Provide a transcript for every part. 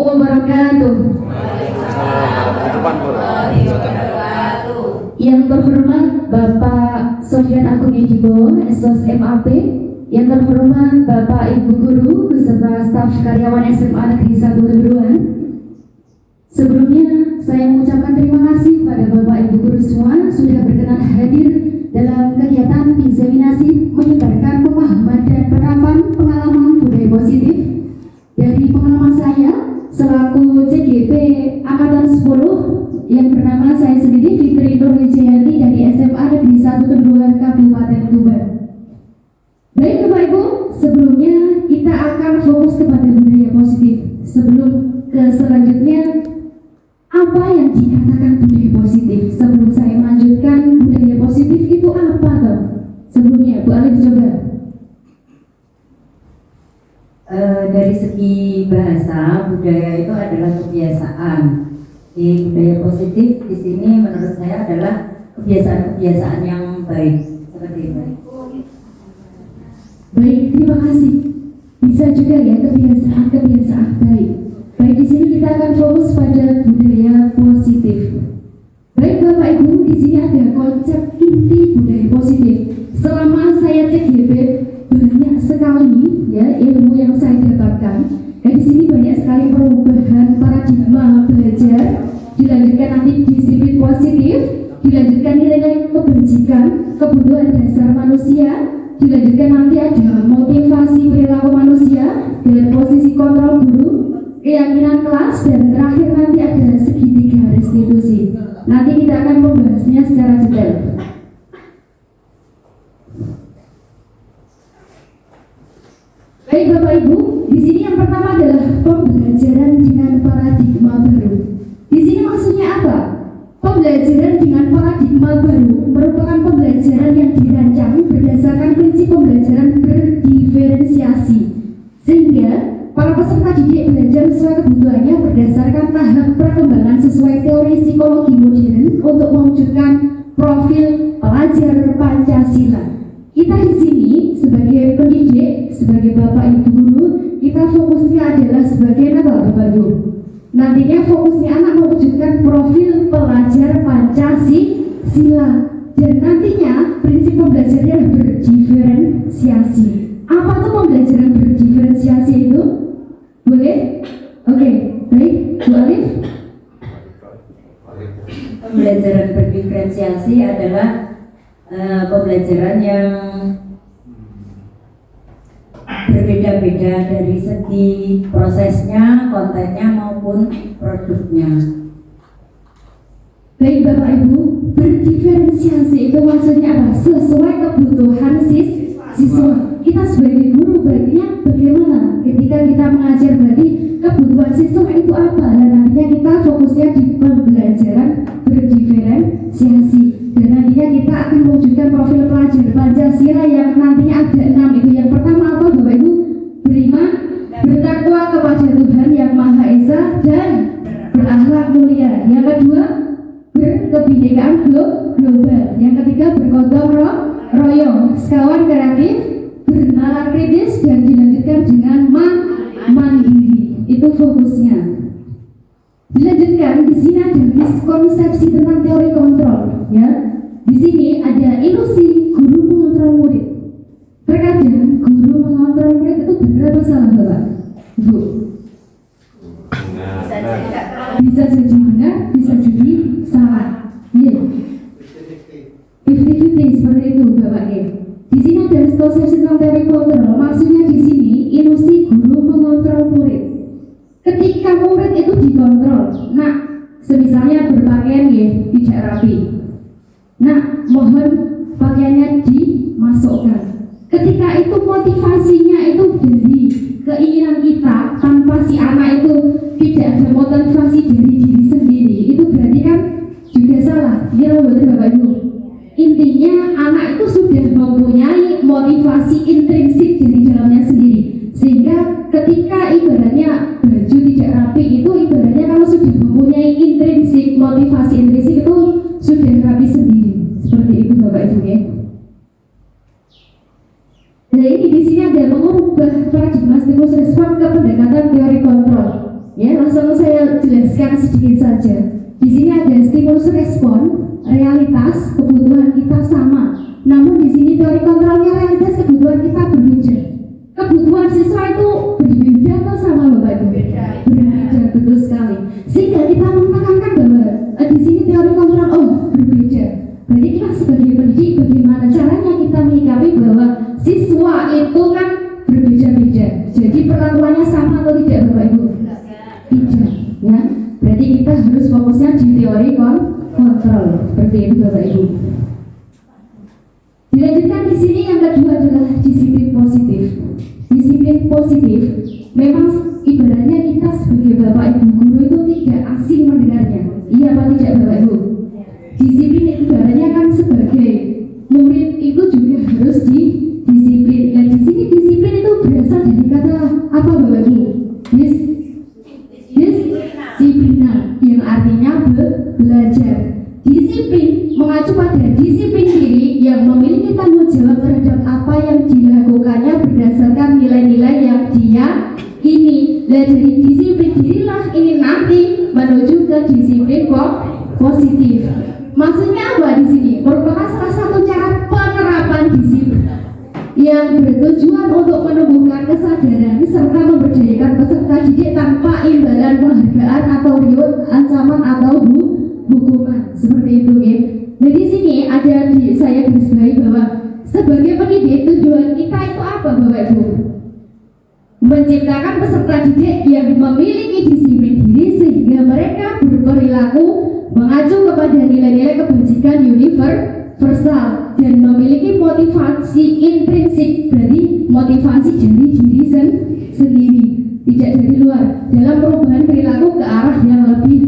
wabarakatuh. Yang terhormat Bapak Sofyan Agung Edibo, SOS MAP. Yang terhormat Bapak Ibu Guru beserta staf karyawan SMA Negeri 1 Keburuan. Sebelumnya saya mengucapkan terima kasih pada Bapak Ibu Guru semua sudah berkenan hadir dalam kegiatan diseminasi menyebarkan pemahaman dan penerapan pengalaman budaya positif. Dari pengalaman saya selaku CGP Angkatan 10 yang bernama saya sendiri Fitri Nur Wijayanti dari SMA Negeri 1 Keburuan Kabupaten Tuban. Baik Bapak Ibu, sebelumnya kita akan fokus kepada budaya positif. Sebelum ke selanjutnya, apa yang dikatakan budaya positif? Sebelum saya melanjutkan, budaya positif itu apa toh? Sebelumnya, Bu Alif coba. Dari segi bahasa, budaya itu adalah kebiasaan. Di budaya positif di sini menurut saya adalah kebiasaan-kebiasaan yang baik. Seperti itu. Baik, terima kasih. Bisa juga ya kebiasaan-kebiasaan baik. Baik, di sini kita akan fokus pada budaya positif. Baik Bapak Ibu, di sini ada konsep inti budaya positif. Selama saya CGP banyak sekali ya ilmu yang saya dapatkan. Dan di sini banyak sekali perubahan paradigma belajar. Dilanjutkan nanti disiplin positif, dilanjutkan nilai-nilai kebajikan, kebutuhan dasar manusia. Dilanjutkan nanti ada motivasi perilaku manusia dan posisi kontrol guru, keyakinan kelas, dan terakhir nanti ada segitiga restitusi. Nanti kita akan membahasnya secara detail. Baik Bapak Ibu, di sini yang pertama adalah pembelajaran dengan paradigma baru. Di sini maksudnya apa? Pembelajaran dengan paradigma baru merupakan pembelajaran yang dirancang berdasarkan prinsip pembelajaran berdiferensiasi, sehingga para peserta didik belajar sesuai kebutuhannya berdasarkan tahap perkembangan sesuai teori psikologi modern untuk mewujudkan profil pelajar Pancasila. Kita di sini sebagai pendidik, sebagai Bapak Ibu Guru, kita fokusnya adalah sebagai apa Bapak Ibu? Nantinya fokusnya anak mewujudkan profil pelajar Pancasila, dan nantinya prinsip pembelajarannya berdiferensiasi. Apa tuh pembelajaran berdiferensiasi itu? Boleh? Oke, baik, Bu Alif. Pembelajaran berdiferensiasi adalah pembelajaran yang berbeda-beda dari segi prosesnya, kontennya maupun produknya. Baik Bapak Ibu, berdiferensiasi itu maksudnya apa? Sesuai kebutuhan siswa. Kita sebagai guru berarti bagaimana ketika kita mengajar, berarti kebutuhan siswa itu apa? Dan nantinya kita fokusnya di pembelajaran berdiferensiasi. Dan nantinya kita akan mewujudkan profil pelajar Pancasila yang nantinya ada 6 itu. Yang pertama apa Bapak Ibu? Beriman, bertakwa kepada Tuhan Yang Maha Esa, dan berakhlak mulia. Yang kedua, berkebinekaan global. Yang ketiga, bergotong royong, sekawan kreatif, bernalar kritis, dan dilanjutkan dengan mandiri. Itu fokusnya. Dilanjutkan, di sini ada miskonsepsi tentang teori kontrol, ya. Di sini ada ilusi guru mengontrol murid. Terkadang guru mengontrol murid itu benar atau salah, Bapak? Bu? Bisa jadi benar, bisa jadi salah. Iya. 50-50 seperti itu, Bapak. Di sini ada miskonsepsi tentang teori kontrol. Maksudnya di sini ilusi guru mengontrol murid. Ketika murid itu dikontrol, nah, semisalnya berpakaian ya tidak rapi. Nah, mohon pakaiannya dimasukkan. Ketika itu motivasinya itu dari keinginan kita, tanpa si anak itu tidak ada motivasi dari diri sendiri, itu berarti kan juga salah. Dia betul Bapak Ibu. Intinya anak itu sudah mempunyai motivasi intrinsik dari dalamnya sendiri, sehingga ketika ibaratnya baju tidak rapi itu ibaratnya kalau sudah mempunyai intrinsik, motivasi intrinsik itu sudah rapi sendiri. Seperti itu Bapak Ibu ya. Nah ini di sini ada mengubah paradigma stimulus respon ke pendekatan teori kontrol. Ya, langsung saya jelaskan sedikit saja. Di sini ada stimulus respon, realitas, kebutuhan kita sama. Namun di sini teori kontrolnya realitas kebutuhan kita berbeda. Kebutuhan siswa itu berbeda atau sama Bapak Ibu? Berbeda, betul sekali. Sehingga kita menekankan bahwa di sini teori kontrol berbeda. Berarti kita sebagai pendidik bagaimana caranya kita menyikapi bahwa siswa itu kan berbeda-beda. Jadi perlakuannya sama atau tidak Bapak Ibu? Tidak, ya. Berarti kita harus fokusnya di teori kontrol. Seperti itu Bapak Ibu. Dilanjutkan di sini yang kedua adalah disiplin positif. Disiplin positif memang ibaratnya kita sebagai Bapak Ibu guru itu tidak asing mendengarnya. Iya apa tidak Bapak Ibu? Disiplin ibaratnya kan sebagai murid itu juga harus disiplin. Dan di sini disiplin itu berasal dari kata apa Bapak Ibu? Disiplina yang artinya belajar. Disiplin mengacu pada disiplin diri yang memiliki tanggung jawab terhadap apa yang dilakukannya berdasarkan nilai-nilai yang dia ini. Dan dari disiplin dirilah ini nanti menuju ke disiplin positif. Maksudnya apa di sini? Merupakan salah satu cara penerapan disiplin yang bertujuan untuk menumbuhkan kesadaran serta memberdayakan peserta didik tanpa imbalan penghargaan atau riut, ancaman atau hukuman. Seperti itu ya. Nah di sini ada saya garis bawahi bahwa sebagai pendidik tujuan kita itu apa Bapak Ibu? Menciptakan peserta didik yang memiliki disiplin diri sehingga mereka berperilaku mengacu kepada nilai-nilai kebajikan universal dan memiliki motivasi intrinsik, berarti motivasi dari diri sendiri, tidak dari luar, dalam perubahan perilaku ke arah yang lebih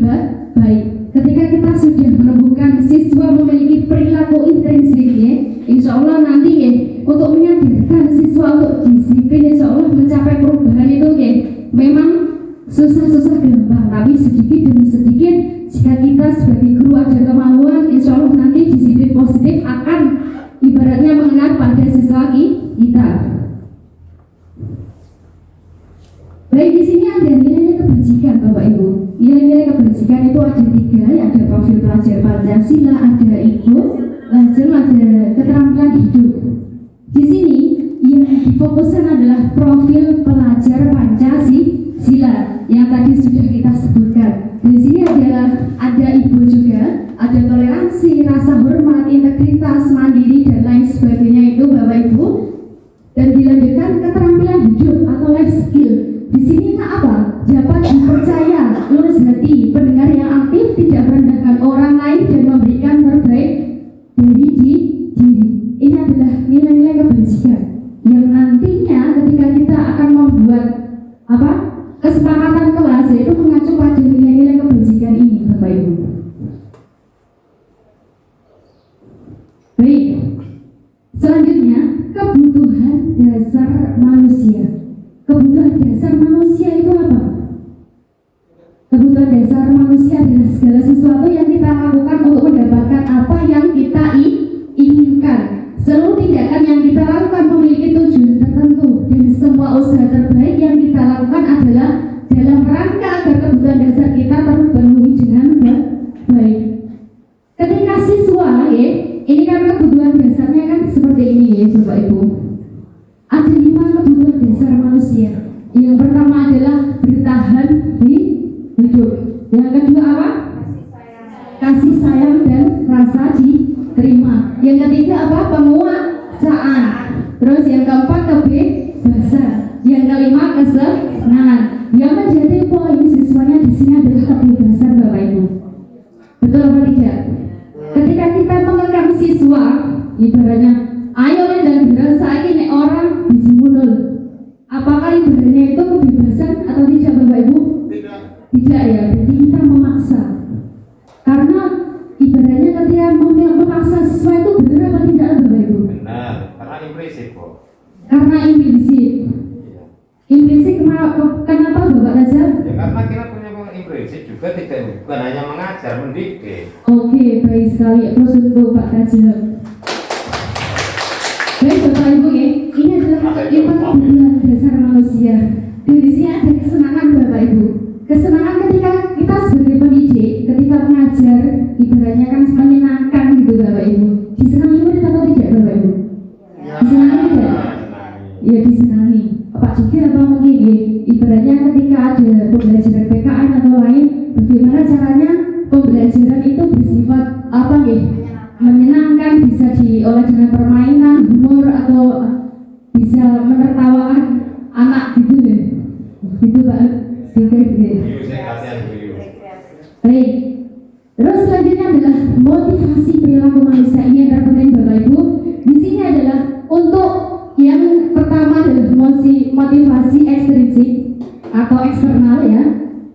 baik. Ketika kita sudah menumbuhkan siswa memiliki perilaku intrinsik ya, insya Allah nanti ya, untuk menyadarkan siswa untuk disiplin, insya Allah mencapai perubahan itu ya, memang susah-susah gampang, tapi sedikit demi sedikit jika kita sebagai guru ada kemauan, insya Allah nanti disiplin positif akan ibaratnya mengenal pada siswa kita. Baik, di sini ada nilai kebajikan Bapak Ibu. Nilai-nilai kebajikan itu ada 3, ada profil pelajar Pancasila, ada IQ, langsung ada keterampilan hidup. Di sini yang difokuskan adalah profil pelajar Pancasila yang tadi sudah kita sebutkan. Di sini adalah ada IQ juga, ada toleransi, rasa hormat, integritas, mandiri dan lain sebagainya itu Bapak Ibu. Dan dilanjutkan keterampilan hidup atau life skill. Di sini apa? Dapat dipercaya, lurus hati, pendengar yang aktif, tidak merendahkan orang lain dan memberikan terbaik dari diri. Ini adalah nilai-nilai kebajikan yang nantinya ketika kita akan membuat kesepakatan kelas itu mengacu pada nilai-nilai kebajikan ini Bapak Ibu. Baik, selanjutnya kebutuhan dasar manusia. Kebutuhan dasar manusia itu apa? Kebutuhan dasar manusia adalah segala sesuatu yang kita lakukan untuk mendapatkan apa yang kita inginkan. Seluruh tindakan yang kita lakukan memiliki tujuan tertentu dan semua usaha terbaik yang kita lakukan adalah dalam rangka agar kebutuhan dasar kita terpenuhi dengan baik. Ketika siswa ini kan kebutuhan dasarnya kan seperti ini ya Bapak Ibu. Ada 5 kebutuhan dasar manusia. Yang pertama adalah bertahan hidup. Yang kedua apa? Kasih sayang dan rasa diterima. Yang ketiga apa? Penguasaan. Terus yang keempat kebebasan. Yang kelima kesenangan. Yang menjadi poin siswanya di sini adalah kebebasan Bapak Ibu. Betul atau tidak? Ketika kita mengekang siswa, ibaratnya ayo dan dirasa ini orang biji munul. Apakah ibaratnya itu kebebasan atau tidak Bapak Ibu? Tidak ya, berarti kita memaksa. Karena ibaratnya ketika memaksa siswa itu benar apa tidak Bapak Ibu? Benar, karena implisit kok. Karena implisit. Implisit kenapa Bapak Raja? Ya karena kita punya implisit juga bukan hanya mengajar, mendidik. Oke, baik sekali. Terus untuk Pak Raja. Baik Bapak Ibu ya, ini adalah 5 kebutuhan dasar manusia. Dan di sini ada kesenangan Bapak Ibu. kesenangan ketika kita sebagai pendidik, ketika mengajar, ibaratnya kan menyenangkan gitu Bapak Ibu. Disenangi murid atau tidak Bapak Ibu? Disenangi tidak? Ya disenangi. Pak juga apa mungkin ya? Ibaratnya ketika ada pembelajaran PKN atau lain, bagaimana caranya pembelajaran itu bersifat apa ya? Menyenangkan, bisa diolah dengan permainan, humor atau bisa menertawakan anak gitu ya. Gitu Pak. Baik. Terus selanjutnya adalah motivasi perilaku manusia. Ini yang terpenting Bapak Ibu. Di sini adalah untuk yang pertama adalah motivasi ekstrinsik atau eksternal ya,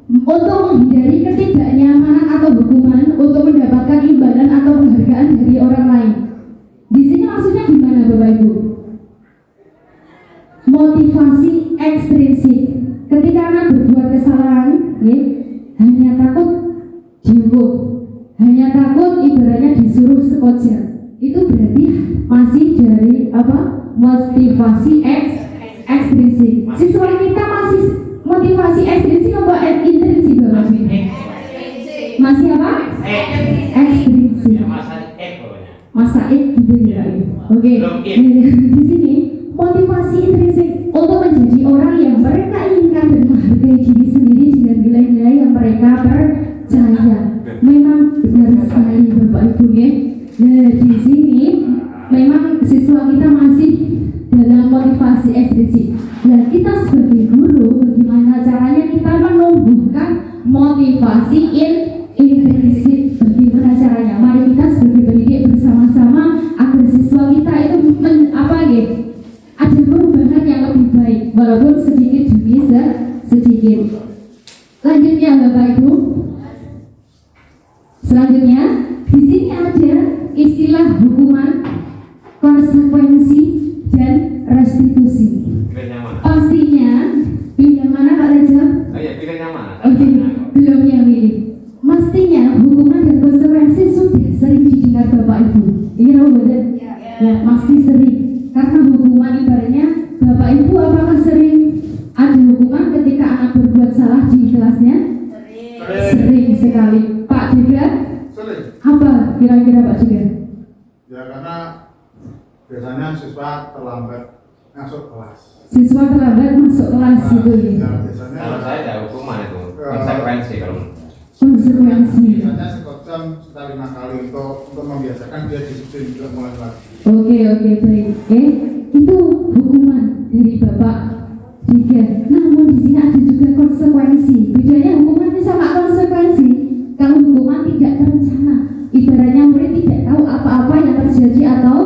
untuk menghindari ketidaknyamanan atau hukuman, untuk mendapatkan imbalan atau penghargaan dari orang lain. Di sini maksudnya gimana Bapak Ibu? Motivasi ekstrinsik, ketika anak berbuat kesalahan, ya, hanya takut dihukum, hanya takut ibaratnya disuruh sekojar, itu berarti masih dari apa? Motivasi ekstrinsik. Siswa kita masih motivasi ekstrinsik atau intrinsik Bapak Ibu? Masih apa? Ekstrinsik. Masa gitu ya. Oke. Di sini motivasi intrinsik untuk menjadi orang yang mereka inginkan dan menghargai diri sendiri dengan nilai-nilai yang mereka percaya. Memang benar sekali Bapak Ibu ya. Nah di sini memang siswa kita masih dalam motivasi ekstrinsik. Nah kita sebagai guru, bagaimana caranya kita menumbuhkan motivasi intrinsik? Bagaimana caranya? Mari kita sebagai pendidik bersama-sama agar siswa kita itu ada perubahan yang lebih baik, walaupun sedikit demi sedikit. Lanjutnya Bapak Ibu. Selanjutnya di sini ada istilah hukuman, konsekuensi, dan restitusi. Pastinya pilih yang mana Pak Reza? Oh ya, pilih yang mana? Oke, belum yang milih. Mestinya hukuman dan konsekuensi sudah sering didengar Bapak Ibu. Ini tahu betul? Ya, pasti sering. Karena hukuman ibaratnya Bapak Ibu apakah sering ada hukuman ketika anak berbuat salah di kelasnya? Sering sekali. Pak juga? Sering. Apa kira-kira Pak juga? Ya karena biasanya siswa terlambat masuk kelas. Siswa terlambat masuk kelas gitu ya. Ya biasanya. Kalau saya ada hukuman itu, konsekuensi kalau Konsekuensi. Biasanya sekolah sekali 5 kali untuk membiasakan dia disiplin juga mulai lagi. Oke baik. Itu hukuman dari Bapak juga. Namun di sini ada juga konsekuensi. Bedanya hukuman ini sama konsekuensi. Kalau hukuman tidak terencana, ibaratnya murid tidak tahu apa-apa yang terjadi atau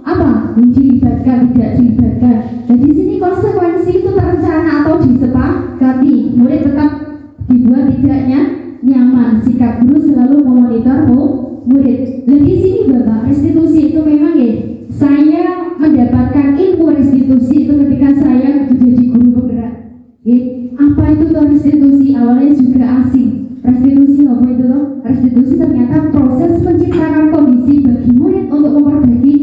apa yang dilibatkan, tidak dilibatkan. Dan di sini konsekuensi itu terencana atau disepakati. Murid tetap dibuat tidaknya nyaman. Sikap guru selalu memonitor murid. Dan di sini Bapak, restitusi itu memang ya, saya mendapatkan ilmu restitusi itu ketika saya menjadi guru penggerak. Apa itu tuh restitusi? Awalnya juga asing. Restitusi apa itu tuh? Restitusi ternyata proses menciptakan kondisi bagi murid untuk memperbaiki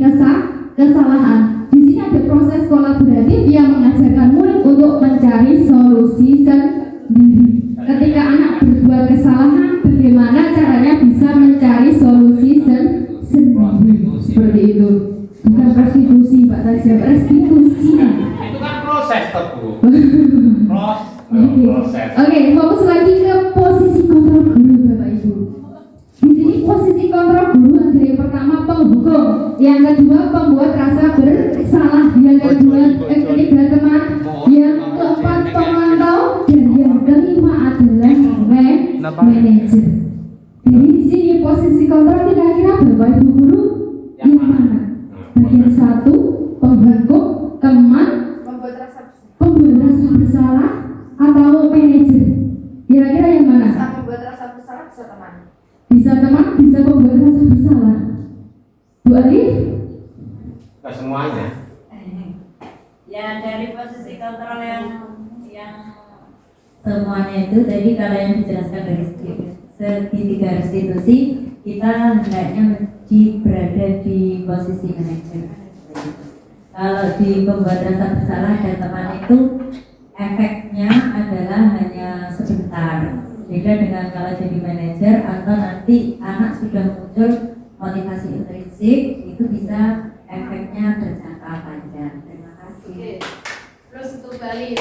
kesalahan. Di sini ada proses kolaboratif yang mengajarkan murid untuk mencari solusi sendiri. Ketika anak berbuat kesalahan, bagaimana caranya bisa mencari solusi sendiri? Seperti itu. Bukan restitusi Pak Tajam, restitusi. itu kan proses toh Bu. Proses. Oke, fokus lagi ke posisi kontrol guru Bapak Ibu. Di sini posisi kontrol guru ada yang pertama penghukum, yang kedua pembuat rasa bersalah, yang ketiga teman, yang keempat pemantau, dan yang kelima adalah manajer. Jadi di sini posisi kontrol kira-kira Bapak Ibu guru yang mana? Bagian satu penghukum, teman, pembuat rasa bersalah, atau manajer? Kira-kira yang mana? Bisa membuat rasa bersalah, bisa teman. Bisa teman, bisa pembuat rasa bersalah. Bu Alif? Ke semuanya. Ya dari posisi kontrol yang semuanya itu tadi kalau yang dijelaskan dari segitiga restitusi, kita hendaknya berada di posisi manajer. Kalau di pembuat rasa bersalah dan teman itu efeknya adalah hanya sebentar. Beda dengan kalau jadi manajer atau nanti anak sudah muncul motivasi intrinsik, itu bisa efeknya berjangka panjang. Terima kasih. Terus untuk Bali.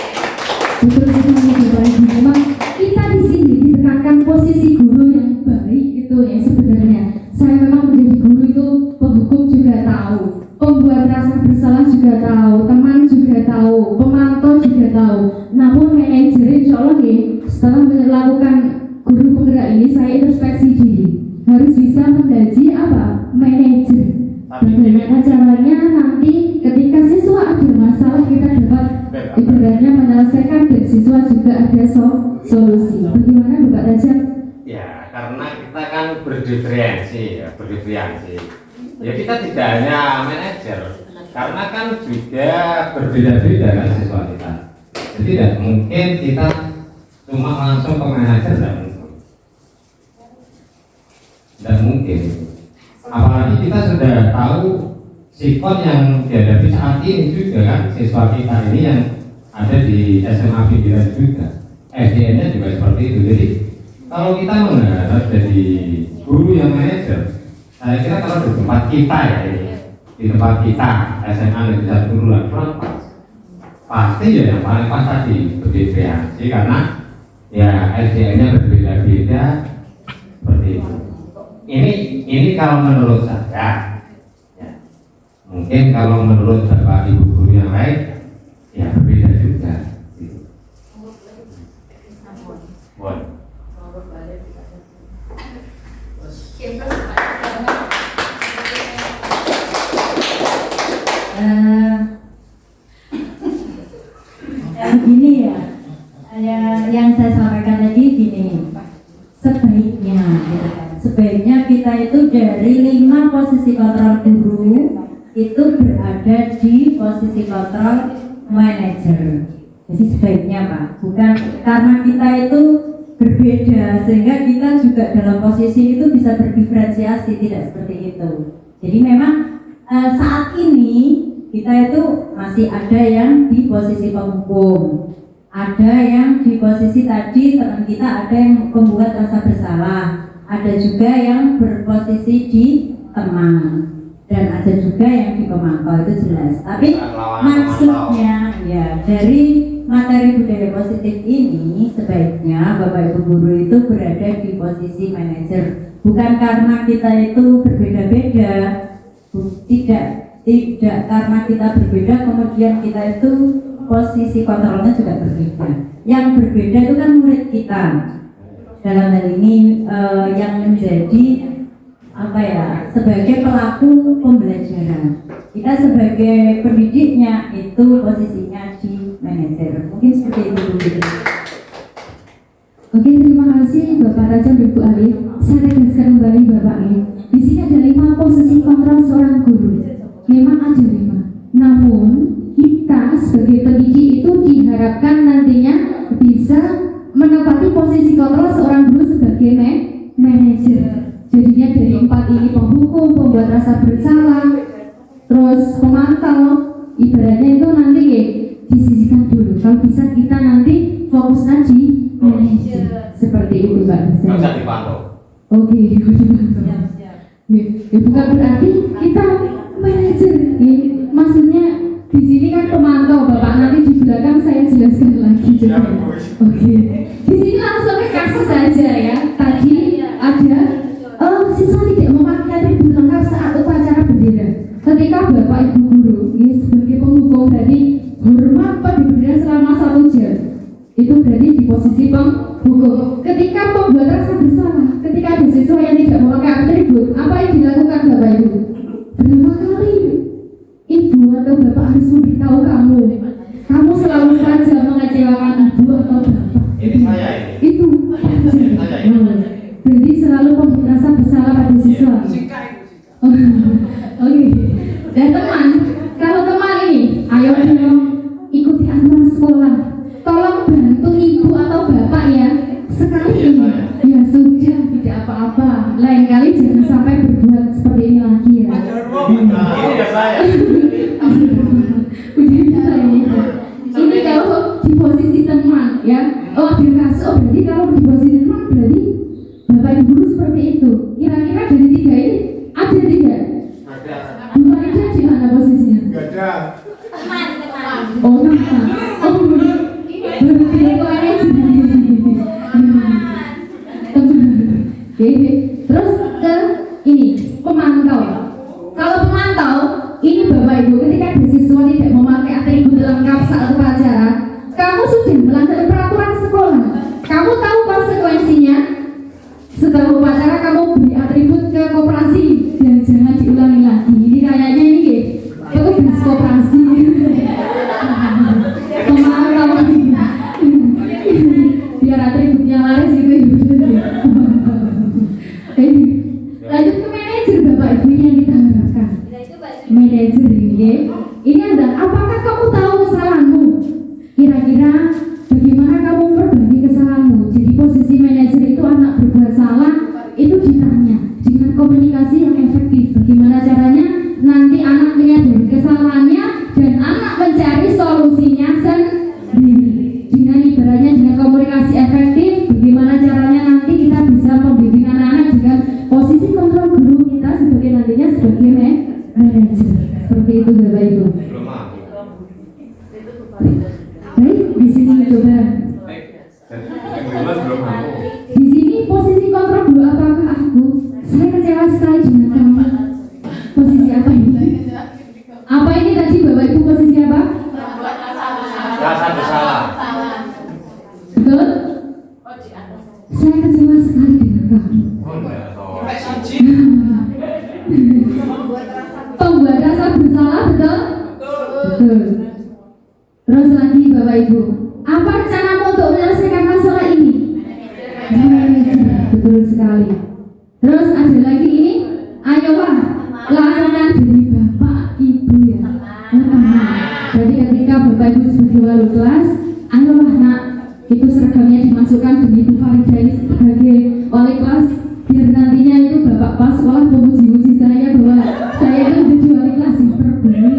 Betul sekali Bapak Ibu. Memang kita di sini ditekankan posisi guru yang baik itu yang sebenarnya. Saya memang menjadi guru itu penghukum juga tahu, pembuat rasa bersalah juga tahu, teman juga tahu, pemantau juga tahu. Namun manajer insya Allah setelah melakukan guru penggerak ini saya introspeksi diri, harus bisa menggaji apa? Manajer. Bagaimana caranya nanti ketika siswa ada masalah kita dapat ibaratnya menyelesaikan dan siswa juga ada solusi. Bagaimana Bapak Rajab? Ya, karena kita kan berdiferensi ya. Ya kita tidak hanya manajer, karena kan juga berbeda-beda kan siswa kita. Jadi tidak mungkin kita cuma langsung ke manajer, tidak mungkin. Apalagi kita sudah tahu sikon yang dihadapi saat ini juga kan, siswa kita ini yang ada di SMA Pikiran juga, SDN-nya juga seperti itu. Jadi kalau kita mengharap jadi guru yang manajer, saya kira kalau di tempat kita ya ini, di tempat kita SMA Negeri 1 Turulan kurang pas. Pasti ya yang paling pas tadi berdiferensi karena ya SDN-nya berbeda-beda seperti itu. Ini kalau menurut saya, ya, mungkin kalau menurut Bapak Ibu guru yang lain, ya berbeda juga. Gitu. Bon. Begini ya, yang saya sampaikan tadi gini, sebaiknya gitu kan. Sebaiknya kita itu dari 5 posisi kontrol guru itu berada di posisi kontrol manajer. Jadi sebaiknya Pak, bukan karena kita itu berbeda sehingga kita juga dalam posisi itu bisa berdiferensiasi, tidak seperti itu. Jadi memang saat ini kita itu masih ada yang di posisi penghukum, ada yang di posisi tadi teman kita ada yang membuat rasa bersalah, ada juga yang berposisi di teman, dan ada juga yang di pemantau, itu jelas. Tapi maksudnya ya dari materi budaya positif ini sebaiknya Bapak Ibu guru itu berada di posisi manajer, bukan karena kita itu berbeda-beda, tidak karena kita berbeda kemudian kita itu posisi kontrolnya juga berbeda. Yang berbeda itu kan murid kita. Dalam hal ini yang menjadi apa ya, sebagai pelaku pembelajaran. Kita sebagai pendidiknya itu posisinya di manajer. Mungkin seperti itu. Oke, terima kasih Bapak Raja dan Bu Ali. Saya tegaskan kembali Bapak ini. Di sini ada 5 posisi kontrol seorang guru. Memang ada 5. Namun kita sebagai pendidik itu diharapkan nantinya bisa menempati posisi kontrol seorang guru sebagai manajer. Jadinya dari 4 ini penghukum, pembuat rasa bersalah, terus pemantau, ibaratnya itu nanti disisihkan dulu. Kalau bisa kita nanti fokuskan di manajer. Seperti itu Pak. Nggak usah dipantau. Oke, bukan berarti kita manajer. Maksudnya di sini kan pemantau Bapak, nanti di belakang saya jelaskan lagi. Oke. Di sini langsung ke kasus saja ya. Tadi ada siswa tidak memakai atribut lengkap saat upacara bendera. Ketika Bapak Ibu guru ini sebagai penghukum berarti hormat pada bendera selama 1 jam. Itu berarti di posisi penghukum. Ketika pembuat rasa bersalah, ketika ada siswa yang tidak memakai atribut, apa yang dilakukan Bapak Ibu? Berapa kali ibu atau bapak harus memberitahu kamu selalu saja mengecewakan ibu atau bapak. Ini saya ini. Itu berarti selalu merasa bersalah pada siswa. Oke. Dan teman, kalau teman ini, ayo dong ikuti aturan sekolah. Tolong bantu ibu atau bapak ya. Sekali ini, ya sudah, tidak apa-apa. Lain kali jangan sampai berbuat seperti ini lagi ya. Ini ya saya. Udah bisa ini. Ini kalau di posisi seperti itu. Kira-kira dari tiga ini ada tidak? Ada. Bu Farida di mana posisinya? Gak ada. Oh, nama. Oh, berarti kok ada Oke. Terus ke ini pemantau. Kalau pemantau, ini Bapak Ibu, ketika ada siswa tidak memakai atribut lengkap saat upacara, kamu sudah melanggar peraturan sekolah. Kamu tahu konsekuensinya? Setelah upacara kamu beri atribut ke koperasi dan jangan diulangi lagi. Ini kayaknya ini petugas koperasi. Pemantau. Biar atributnya laris gitu. Lanjut ke manajer Bapak Ibu, ini yang kita harapkan. Manajer ini, ini adalah apakah kamu tahu kesalahanmu? Kira-kira bagaimana kamu memperbaiki kesalahanmu? Jadi posisi manajer itu anak berbuat salah, itu ditanya dengan komunikasi yang efektif. Bagaimana caranya? Nanti anak menyadari kesalahannya dan anak mencari solusinya sendiri. Dengan ibaratnya dengan komunikasi efektif, bagaimana caranya nanti kita bisa membimbing anak-anak dengan posisi kontrol guru kita sebagai nantinya sebagai manajer. Seperti itu Bapak Ibu. Belum mampu. Baik, di sini coba. Belum mampu. Di sini posisi kontrol guru apakah aku? Saya kecewa sekali dengan kamu. Posisi apa ini? Apa ini tadi Bapak Ibu posisi apa? Rasa bersalah. Betul? Saya kecewa sekali dengan kamu. Oh, enggak. Pembuat rasa bersalah, betul? Betul. Terus lagi Bapak Ibu, apa rencanamu untuk menyelesaikan masalah ini? Betul sekali. Terus ada lagi ini, ayolah lakukan dari Bapak Ibu ya. Jadi ketika Bapak Ibu sebagai wali kelas, ayolah nak, itu seragamnya dimasukkan demi Bu Farida ini sebagai wali kelas, biar nantinya itu Bapak pas sekolah memuji-muji saya bahwa saya itu menjadi wali kelas yang terbaik.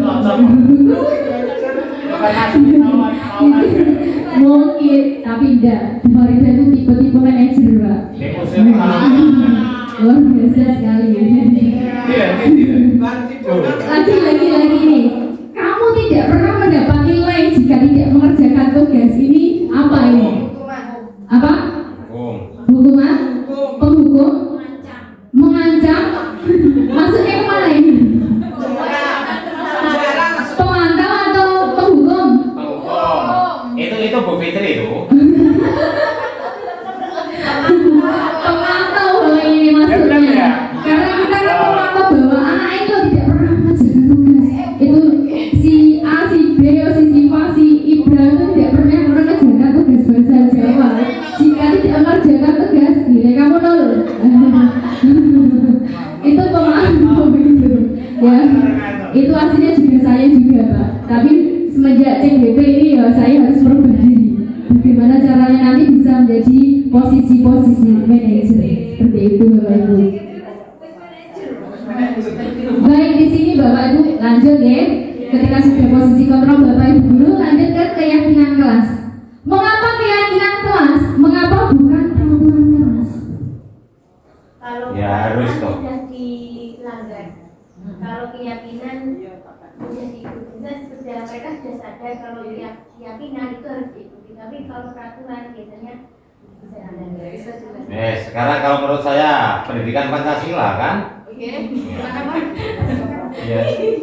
Mungkin, tapi tidak. Bu Farida itu tipe-tipe manajer, Pak. Luar biasa sekali. Lagi ini. Kamu tidak pernah mendapat nilai jika tidak mengerjakan tugas ini. Apa ini? Apa? Hukuman? Penghukum? Mengancam? Maksudnya kemana ini? Pemantau atau penghukum? Itu Bu Fitri itu. Pemantau bahwa ini maksudnya. Karena kita kan pemantau bahwa anak itu tidak pernah mengerjakan tugas. Itu si A, si B, si Siva, si Ibra itu tidak pernah mengerjakan tugas bahasa Jawa. Jika tidak mengerjakan tugas, nilai kamu 0. Itu pemantau begitu. Ya, itu aslinya juga saya juga Pak. Tapi semenjak CGP ini ya saya harus merubah diri. Bagaimana caranya nanti bisa menjadi posisi-posisi manajer seperti itu Bapak Ibu. Baik, di sini Bapak Ibu lanjut ya. Ketika sudah posisi kontrol Bapak Ibu guru, lanjut ke keyakinan kelas. Mengapa keyakinan kelas? Mengapa bukan peraturan kelas? Kalau Ya, harus toh. sudah dilanggar. Kalau keyakinan menjadi sudah mereka sudah sadar kalau keyakinan itu harus diikuti. Tapi kalau peraturan biasanya bisa dilanggar. Sekarang kalau menurut saya pendidikan Pancasila kan? Oke.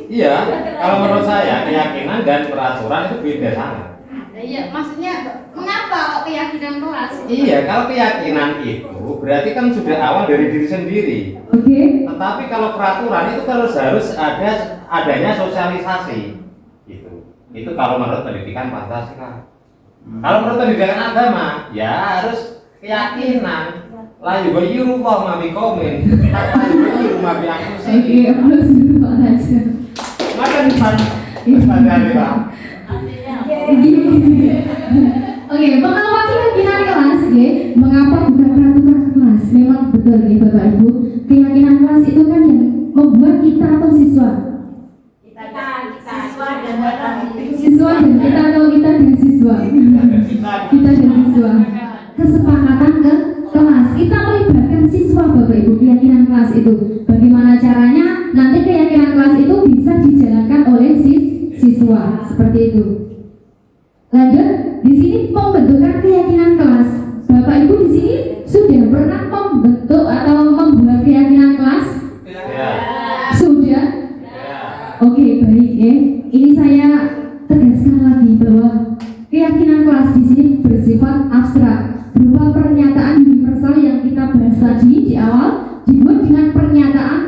Iya. Kalau menurut saya keyakinan dan peraturan itu beda sangat. Iya, maksudnya mengapa kok keyakinan kelas? Iya, kalau keyakinan itu berarti kan sudah awal dari diri sendiri. Oke. Tetapi kalau peraturan itu harus adanya sosialisasi. Itu kalau menurut pendidikan Pancasila. Kalau menurut pendidikan agama, ya harus keyakinan. La yughayyiru Allah ma biqaumin, hatta yughayyiru ma bi anfusihim. Harus dulu aja. Makan Pak. Oke, mengapa keyakinan kelas ya? Mengapa bukan peraturan kelas? Memang betul ya Bapak Ibu. Keyakinan kelas itu kan yang membuat kita atau siswa. Siswa dan kita atau kita dan siswa. Kita dan siswa. Kesepakatan kelas. Kita melibatkan siswa Bapak Ibu, keyakinan kelas itu. Bagaimana caranya nanti keyakinan kelas itu bisa dijalankan oleh siswa seperti itu. Lanjut, di sini pembentukan keyakinan kelas. Bapak Ibu di sini sudah pernah membentuk atau membuat keyakinan kelas? Sudah? Oke, baik ya. Ini saya tegaskan lagi bahwa keyakinan kelas di sini bersifat abstrak, berupa pernyataan universal yang kita bahas tadi di awal, dibuat dengan pernyataan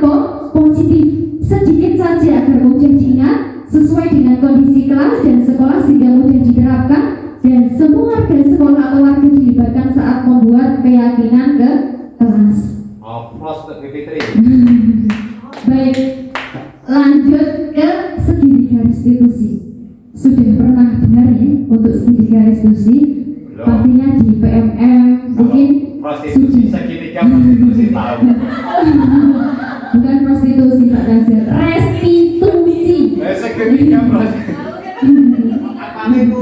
positif sedikit saja agar mudah diingat, sesuai dengan kondisi kelas dan sekolah sehingga mudah diterapkan, dan semua warga sekolah atau warga dilibatkan saat membuat keyakinan ke kelas. Baik, lanjut ke segitiga restitusi. Sudah pernah dengar ya untuk segitiga restitusi? Pastinya di PMM mungkin prostitusi segitiga prostitusi tahu. Bukan prostitusi Pak Nazar, restitusi. Segitiga prostitusi. Apa itu?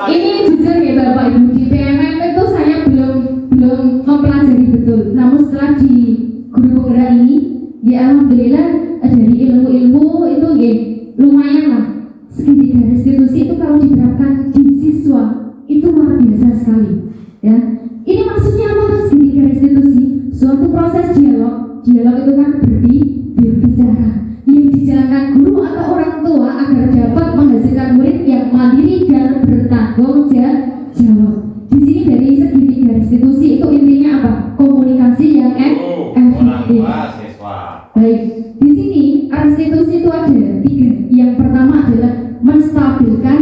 Ini jujur ya Bapak Ibu, di PMM itu saya belum mempelajari betul. Namun setelah di guru penggerak ini, ya alhamdulillah dari ilmu-ilmu itu ya lumayan lah. Segitiga restitusi itu kalau diterapkan di siswa itu luar biasa sekali. Ya, ini maksudnya apa Mas segitiga restitusi? Suatu proses dialog itu kan berbicara yang dijalankan guru atau orang tua agar dapat menghasilkan murid yang mandiri dan bertanggung jawab. Di sini dari segitiga restitusi itu intinya apa? Komunikasi yang efektif. Baik, di sini restitusi itu ada 3. Yang pertama adalah menstabilkan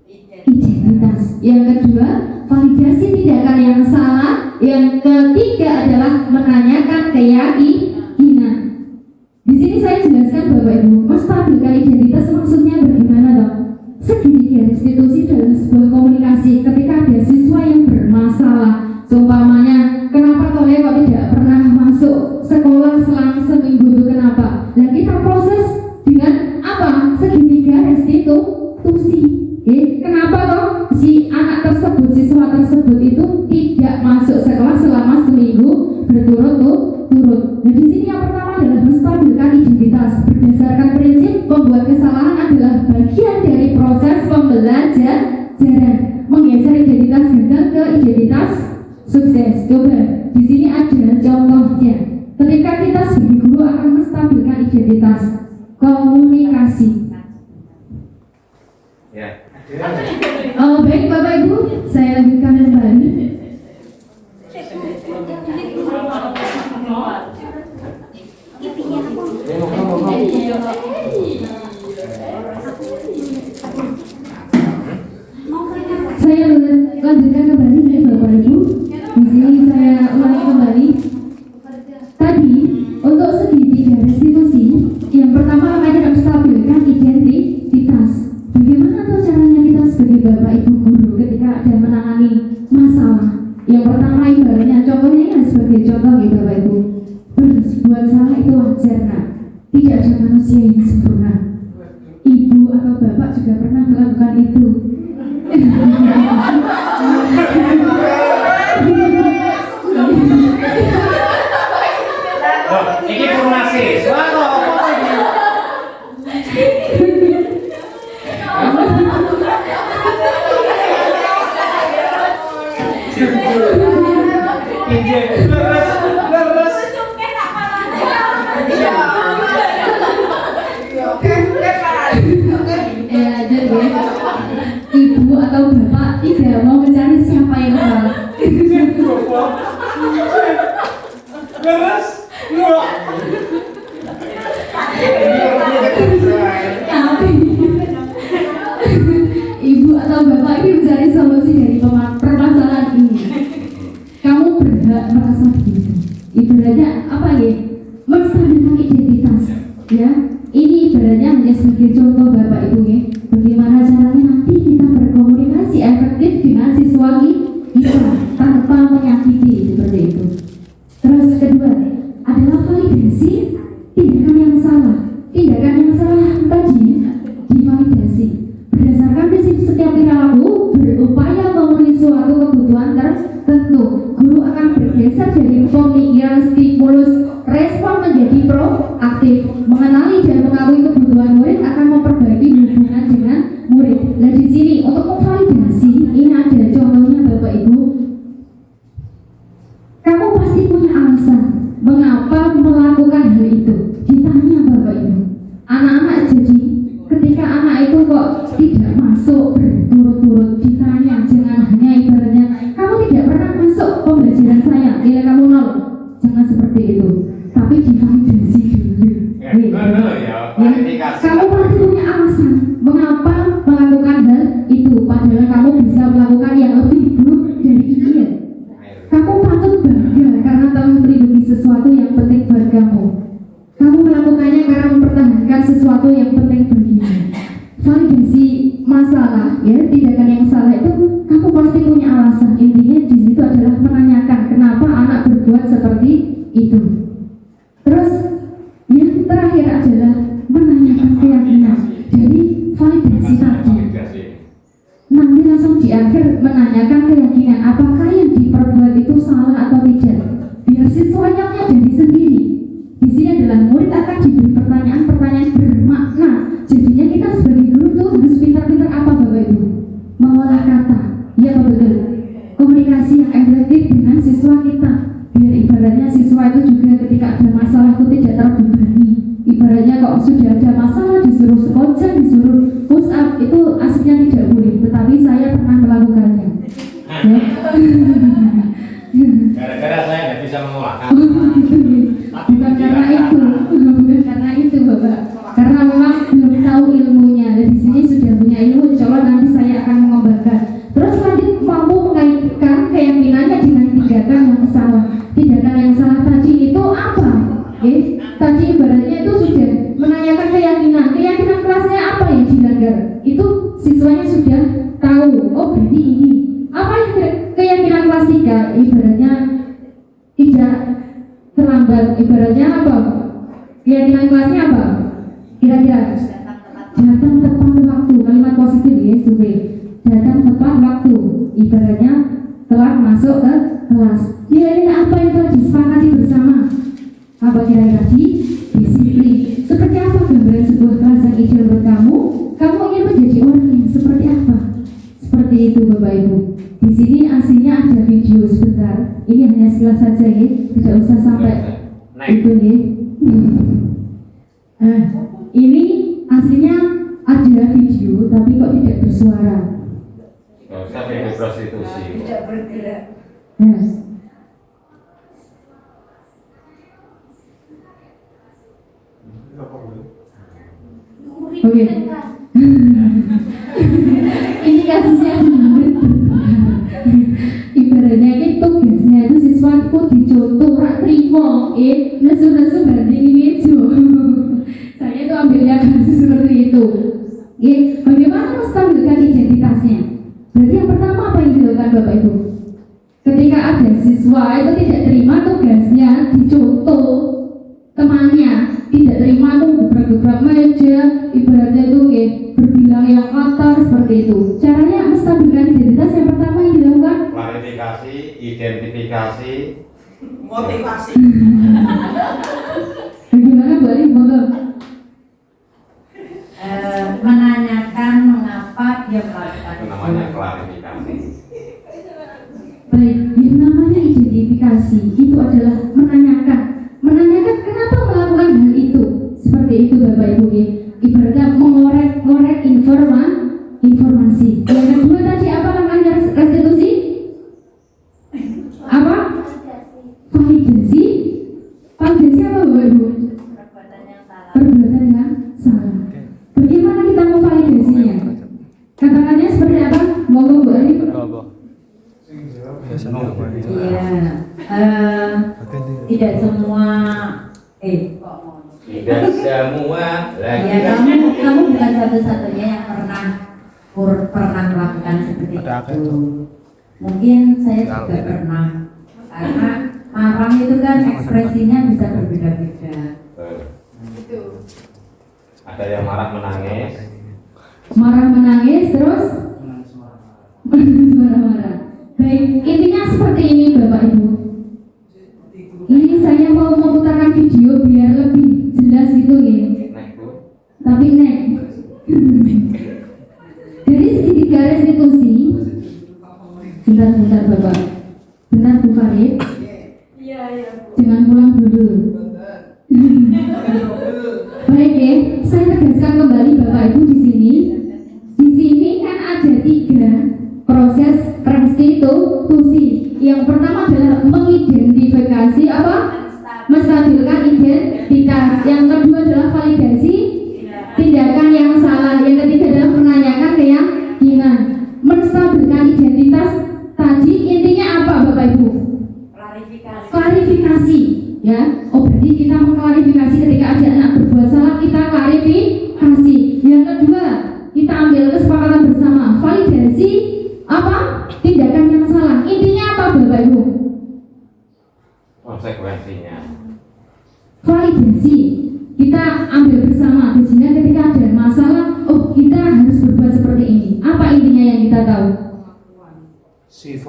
identitas. Yang kedua, validasi tindakan yang salah. Yang ketiga adalah menanyakan keyakinan. Di sini saya jelaskan Bapak Ibu, menstabilkan identitas maksudnya bagaimana dong? Segitiga restitusi dalam sebuah komunikasi ketika ada siswa yang bermasalah, seumpamanya kenapa kalian kok tidak pernah masuk sekolah selama seminggu itu kenapa? Dan kita proses dengan apa? Segitiga restitusi. Kenapa toh si anak tersebut, siswa tersebut itu tidak masuk sekolah selama seminggu berturut-turut. Nah di sini yang pertama adalah menstabilkan identitas berdasarkan prinsip membuat kesalahan adalah bagian dari proses pembelajaran, menggeser identitas gagal ke identitas sukses. Coba di sini ada contohnya. Ketika kita sebagai guru akan menstabilkan identitas komunikasi. Ya. Baik Bapak Ibu, saya lanjutkan kembali. Saya lanjutkan kembali ya Bapak Ibu. Di sini saya ulangi kembali. Tadi untuk segitiga restitusi, yang pertama kita menstabilkan identitas. Bagaimana tuh caranya kita sebagai Bapak Ibu guru ketika ada menangani masalah? Yang pertama ibaratnya contohnya ya sebagai contoh ya Bapak Ibu. Berbuat salah itu wajar nak. Tidak ada manusia yang sempurna. Ibu atau bapak juga pernah melakukan itu. Ini formasi, suara apa ini? Ibu atau bapak tidak mau mencari siapa yang salah. Ibu atau bapak ini mencari solusi dari permasalahan ini. Kamu berhak merasa begitu. Ibaratnya apa ya? Menstabilkan identitas. Ya, ini ibaratnya hanya sebagai contoh Bapak Ibu ya. Bagaimana caranya nanti kita berkomunikasi efektif dengan siswa kita tanpa menyakiti seperti itu. Terus kedua adalah validasi tindakan yang salah. Tindakan yang salah tadi divalidasi berdasarkan prinsip setiap perilaku berupaya memenuhi suatu kebutuhan dari pemikiran stimulus respon menjadi proaktif, mengenali dan mengakui kebutuhan murid akan memperbaiki hubungan dengan murid. Nah di sini untuk memvalidasi ini ada contohnya Bapak Ibu. Kamu pasti punya alasan mengapa melakukan hal itu. Ditanya Bapak Ibu. Anak-anak jadi ketika anak itu kok tidak masuk berturut-turut, ditanya jangan hanya ibaratnya kamu tidak pernah masuk pembelajaran saya, nilai kamu 0. Jangan seperti itu. Tapi divalidasi dulu. Kamu pasti punya alasan mengapa melakukan hal itu, padahal kamu bisa melakukan yang lebih buruk dari ini. Kamu patut bangga karena telah melindungi sesuatu yang penting buat kamu. Kamu melakukannya karena mempertahankan sesuatu yang penting bagimu. Validasi masalah, ya, tindakan yang salah itu kamu pasti punya alasan. Intinya di situ adalah menanyakan kenapa anak berbuat seperti itu. Terus yang terakhir adalah menanyakan keyakinan. Jadi validasi tadi. Nanti langsung di akhir menanyakan keyakinan apakah yang diperbuat itu salah atau tidak. Biar siswanya menyadari sendiri. Di sini adalah murid akan diberi pertanyaan-pertanyaan bermakna. Jadinya kita sebagai guru tuh harus pintar-pintar apa Bapak Ibu? Mengolah kata. Ya betul. Komunikasi yang efektif dengan siswa kita. Biar ibaratnya siswa itu juga ketika ada masalah itu tidak terbebani. Ibaratnya kalau sudah ada masalah disuruh skotcha, disuruh push up itu aslinya tidak boleh. Tetapi saya pernah melakukannya. Ya. Gara-gara saya tidak bisa mengolahkan. Bukan karena itu Bapak. Karena memang belum tahu ilmunya. Dan di sini sudah punya ilmu, insya Allah nanti saya akan mengembangkan. Terus lanjut mampu mengaitkan keyakinannya dengan tindakan yang salah. Tindakan yang salah tadi itu apa? Tadi ibaratnya itu sudah menanyakan keyakinan. Keyakinan kelasnya apa yang dilanggar? Itu siswanya sudah tahu. Oh berarti ini. Apa yang keyakinan kelas 3? Ibaratnya tidak terlambat. Ibaratnya apa? Keyakinan kelasnya apa? Kira-kira datang tepat waktu. Kalimat positif ya, Sube. Datang tepat waktu. Ibaratnya telah masuk ke kelas. Kira-kira apa yang telah disepakati bersama? Apa kira-kira disiplin? Seperti apa gambaran sebuah kelas yang ideal buat kamu? Kamu ingin menjadi orang yang seperti apa? Seperti itu Bapak Ibu. Di sini aslinya ada video sebentar. Ini hanya sekilas saja ya, tidak usah sampai itu ya. Ini aslinya ada video, tapi kok tidak bersuara. Tidak usah video prostitusi. Tidak bergerak. Oke. Ini kasusnya ibaratnya ini tugasnya itu siswa itu dicontoh rak terima nesu-nesu banding meja. Saya itu ambilnya kasus seperti itu. Bagaimana menstabilkan identitasnya? Berarti yang pertama apa yang dilakukan Bapak Ibu? Ketika ada siswa itu tidak terima tugasnya dicontoh temannya, tidak terima tuh gebrak-gebrak meja, ibaratnya itu berbilang yang kotor seperti itu. Caranya menstabilkan identitas yang pertama yang dilakukan klarifikasi, identifikasi, motivasi. Bagaimana Bu Ali? Menanyakan mengapa dia melakukan itu namanya klarifikasi. Baik, yang namanya identifikasi itu adalah menanyakan kenapa melakukan hal itu. Seperti itu Bapak Ibu ya. Ibaratnya mengorek informasi. Yang kedua tadi apa namanya restitusi? Apa? Validasi. Validasi apa Bapak Ibu? perbuatan yang salah. Perbuatan yang salah. Bagaimana kita memvalidasinya? Katakannya seperti apa? Monggo Bu Ali. Iya, tidak semua Tidak semua lagi. ya kamu bukan satu-satunya yang pernah melakukan seperti itu. Mungkin saya juga pernah, karena marah itu kan ekspresinya bisa berbeda-beda. Ada yang marah menangis. Marah menangis terus marah-marah. Baik, intinya seperti ini Bapak Ibu. mau memutarkan video biar lebih jelas gitu ya. Tapi nek dari segitiga restitusi, bentar Bapak, benar Bu Farid? Iya, iya. Jangan pulang dulu. Baik ya, saya tegaskan kembali Bapak Ibu di sini. Di sini kan ada 3 proses restitusi. Yang pertama adalah mengidentifikasi apa? Menstabilkan identitas. Yang kedua adalah validasi tindakan yang salah. Yang ketiga adalah menanyakan keyakinan. Menstabilkan identitas tadi intinya apa Bapak Ibu? Klarifikasi, ya. Oh berarti kita mengklarifikasi ketika ada anak berbuat salah, kita klarifikasi. Yang kedua, kita ambil kesepakatan bersama. Validasi apa? Tindakan yang salah. Intinya apa Bapak Ibu? Konsekuensinya. Validasi. Kita ambil bersama. Sehingga ketika ada masalah, oh kita harus berbuat seperti ini. Apa intinya yang kita tahu? C4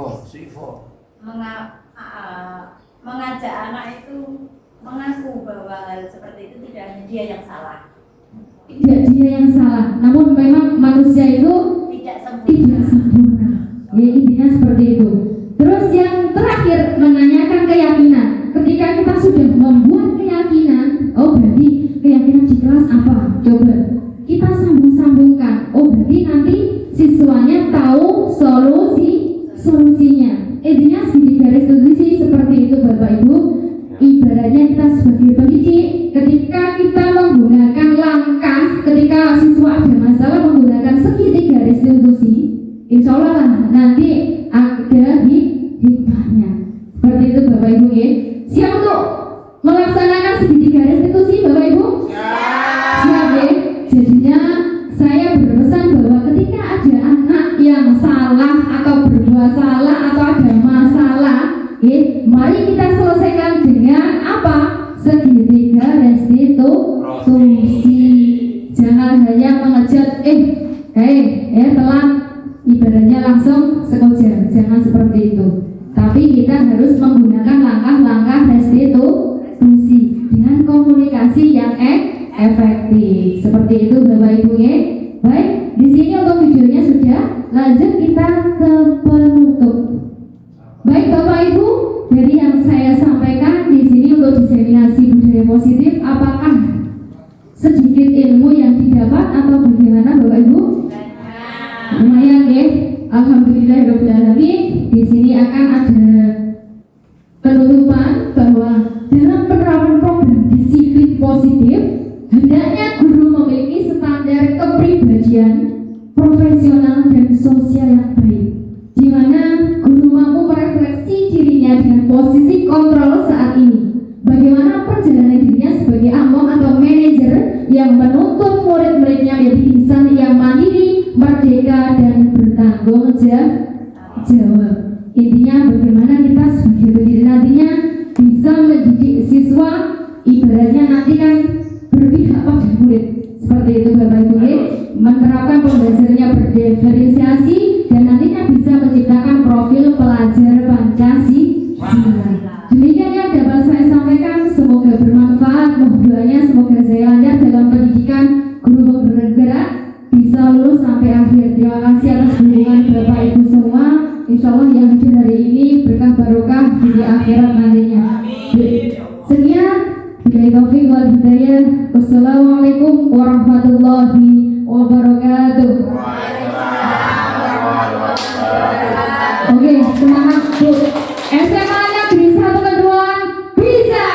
Mengajak anak itu mengaku bahwa hal seperti itu tidak hanya dia yang salah. Tidak dia yang salah, namun memang manusia itu Tidak tidak sempurna. sempurna. Ya intinya seperti itu. Terus yang terakhir menanyakan keyakinan. Ketika kita sudah membuat keyakinan, oh berarti keyakinan di kelas apa? Coba kita sambung-sambungkan. Oh berarti nanti siswanya tahu solusinya. Intinya segitiga restitusi seperti itu Bapak Ibu. Ibaratnya kita sebagai pendidik, ketika kita menggunakan langkah, ketika siswa ada masalah menggunakan segitiga restitusi, insya Allah lah nanti ada hikmahnya. Seperti itu Bapak Ibu ya. Siap untuk melaksanakan segitiga restitusi Bapak Ibu? Siap ya. Jadinya saya berpesan bahwa ketika ada anak yang salah atau berbuat salah atau ada masalah, mari kita selesaikan dengan apa? Segitiga restitusi. Jangan hanya mengejar telat, ibaratnya langsung sekojar. Jangan seperti itu. Tapi kita harus menggunakan langkah-langkah restitusi dengan komunikasi yang efektif. Seperti itu Bapak Ibu ya. Baik, di sini untuk videonya sudah. Lanjut kita ke penutup. Baik Bapak Ibu, dari yang saya sampaikan di sini untuk diseminasi budaya positif, apakah sedikit ilmu yang didapat atau bagaimana Bapak Ibu? Lumayan ya. Alhamdulillahirabbil alamin. Di sini akan ada penutupan bahwa dalam penerapan program disiplin positif, hendaknya guru memiliki standar kepribadian profesional dan sosial yang baik, di mana guru mampu merefleksi dirinya dengan posisi kontrol saat ini. Bagaimana perjalanan dirinya sebagai among atau manajer yang menuntut murid-muridnya menjadi insan yang mandiri, merdeka, dan bertanggung jawab. Intinya bagaimana kita sebagai pendiri nantinya bisa mendidik siswa, ibaratnya nanti kan berpihak pada murid. Seperti itu Bapak Ibu, menerapkan pembelajarannya berdiferensiasi dan nantinya bisa menciptakan profil pelajar Pancasila. Demikian yang dapat saya sampaikan, semoga bermanfaat. Mohon doanya semoga saya lancar dalam pendidikan guru bergerak bisa lulus sampai akhir. Terima kasih atas dukungan Bapak Ibu semua. Insya Allah yang hadir hari ini berkah barokah di akhirat nantinya. Sekian, billahi taufiq wal hidayah. Wassalamualaikum warahmatullahi wabarakatuh. Oke, semangat Bu. SMA-nya bisa keduaan, bisa.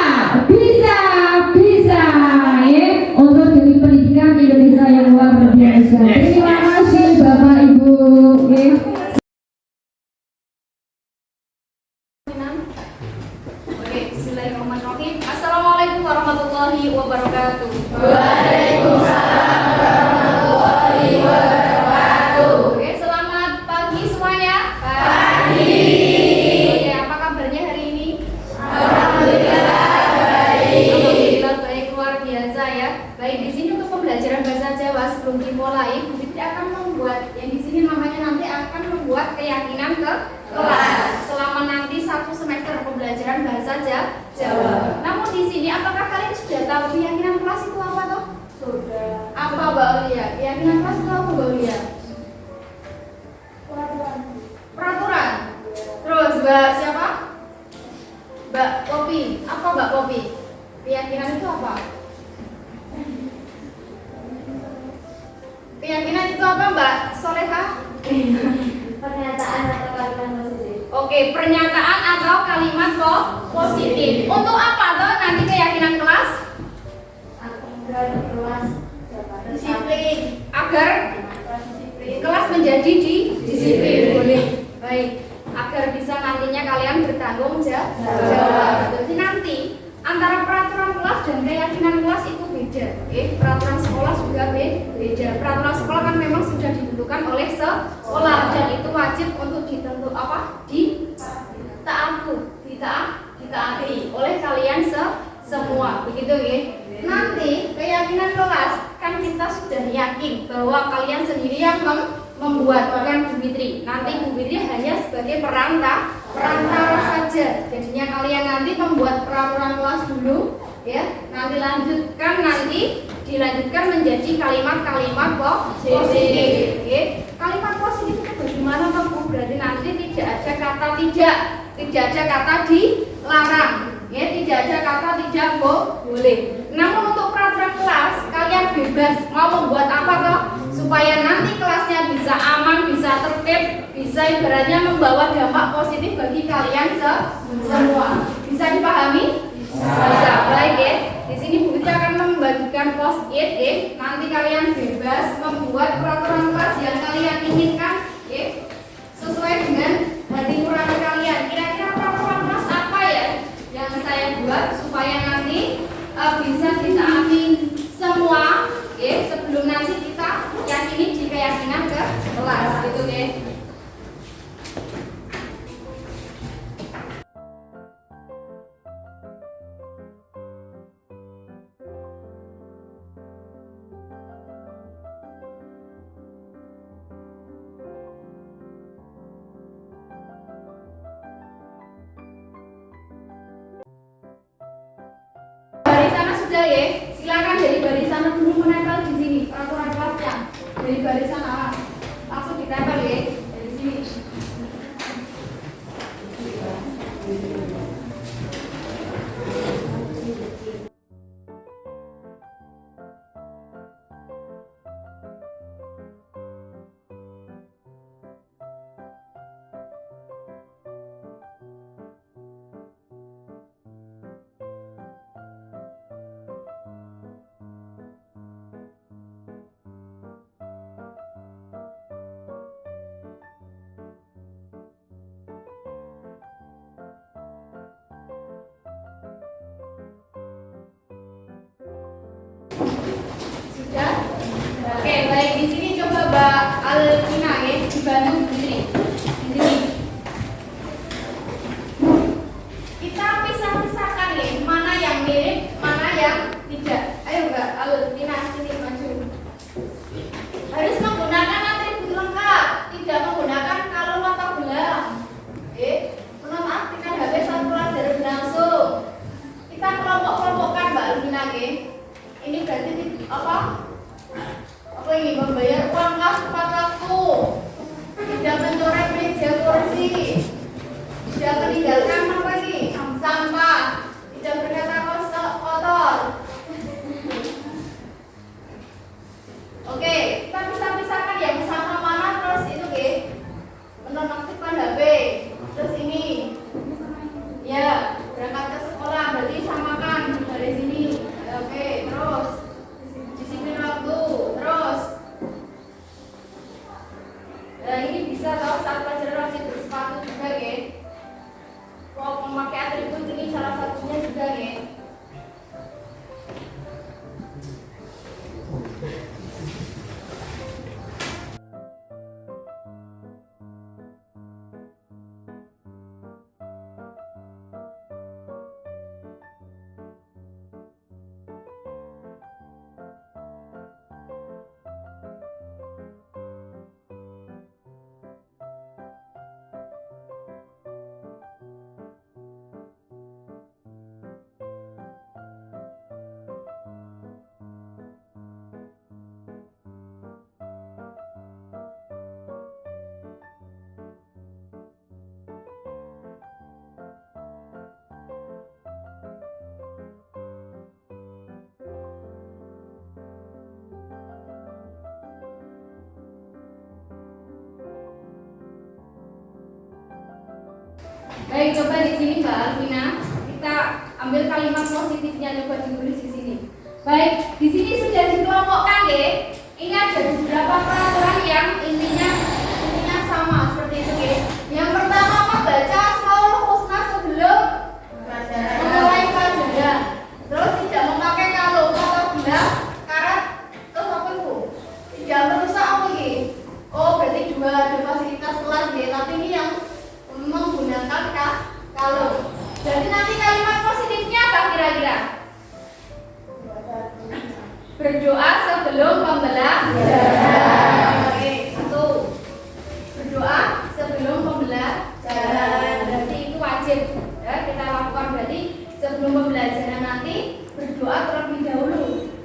Ya, untuk demi pendidikan Indonesia yang luar biasa. Terima kasih Bapak Ibu. Oke, bismillahirrahmanirrahim. Assalamualaikum warahmatullahi wabarakatuh. Oke, selamat pagi semuanya. Oke, apa kabarnya hari ini? Alhamdulillah baik, luar biasa ya. Baik, di sini untuk pembelajaran bahasa Jawa sebelum dimulai, Bu Fitri akan membuat yang di sini namanya nanti akan membuat keyakinan ke kelas selama nanti 1 semester pembelajaran bahasa Jawa. Namun di sini, apakah kalian sudah tahu keyakinan kelas itu apa toh? Sudah. Apa Mbak Aulia? Keyakinan kelas itu apa Mbak Aulia? Peraturan. Terus Mbak siapa? Mbak Popi. Apa Mbak Popi? Keyakinan itu apa? Keyakinan itu apa Mbak Soleha? Pernyataan atau kalimat positif. Oke, pernyataan atau kalimat positif. Untuk apa toh nanti keyakinan kelas? Agar kelas dapat Disiplin. Agar kelas menjadi disiplin. Boleh. Baik. Agar bisa nantinya kalian bertanggung jawab. Jadi nanti antara peraturan kelas dan keyakinan kelas itu beda. Peraturan sekolah juga beda. Peraturan sekolah kan memang sudah ditentukan oleh sekolah dan itu wajib untuk ditaati oleh kalian semua. Begitu ya. Nanti keyakinan kelas kan kita sudah yakin bahwa kalian sendiri yang membuat, bukan Bu Fitri. Nanti Bu Fitri hanya sebagai perantara saja. Jadinya kalian nanti membuat peraturan kelas dulu, ya. Nanti dilanjutkan menjadi kalimat-kalimat positif. Ya. Kalimat positif itu bagaimana toh Bu? Berarti nanti tidak ada kata dilarang, ya. Tidak ada kata tidak boleh. Namun untuk peraturan kelas kalian bebas mau membuat apa toh? Supaya nanti kelasnya bisa aman, bisa tertib, bisa ibaratnya membawa dampak positif bagi kalian semua. Bisa dipahami? Bisa. Baik ya. Di sini Bu Fitri akan membagikan post-it ya. Nanti kalian bebas membuat peraturan kelas yang kalian inginkan ya. Sesuai dengan hati nurani kalian. Kira-kira peraturan kelas apa ya yang saya buat supaya nanti bisa ditaati semua ya, sebelum nanti kita yakini di keyakinan ke kelas gitu ya. Barisan sudah ya, silakan dari barisan dulu menempel di sini peraturan kelasnya. Dari barisan langsung ditempel ya dari sini. Sudah? Oke, baik. Di sini coba Mbak Alvina ya, dibantu Bu Fitri. Di sini. Kita pisah-pisahkan ya, mana yang mirip, mana yang tidak. Ayo Mbak Alvina, sini maju. Harus menggunakan atribut lengkap, tidak menggunakan kalau atau gelang. Menonaktifkan HP saat pelajaran berlangsung. Kita kelompok-kelompokkan Mbak Alvina ya. Ini berarti apa ini membayar uang kas tepat waktu, tidak mencoret meja kursi, tidak meninggalkan apa ini sampah, tidak berkata kotor. Oke, kita pisahkan yang sama mana terus itu menonaktifkan HP. Terus ini ya berangkat ke sekolah berarti samakan dari sini. Oke, terus disiplin waktu, terus ini bisa tahu saat pelajaran wajib bersepatu juga ya. Baik, coba di sini Mbak Alvina, kita ambil kalimat positifnya, coba ditulis di sini. Baik, di sini sudah dikelompokkan deh. Ini ada beberapa peraturan yang intinya sama seperti itu ya. Yang pertama membaca Asmaul Husna sebelum memulai pelajaran. Terus tidak memakai kalau atau bila karat terus apa itu? Tidak merusak apa ini? Oh, berarti ada fasilitas kelas ya. Tapi ini yang menggunakan kalau. Jadi nanti kalimat positifnya apa kira-kira? Berdoa sebelum pembelajaran. Oke, satu. Berdoa sebelum pembelajaran. Berarti itu wajib ya kita lakukan. Berarti sebelum pembelajaran nanti berdoa terlebih dahulu.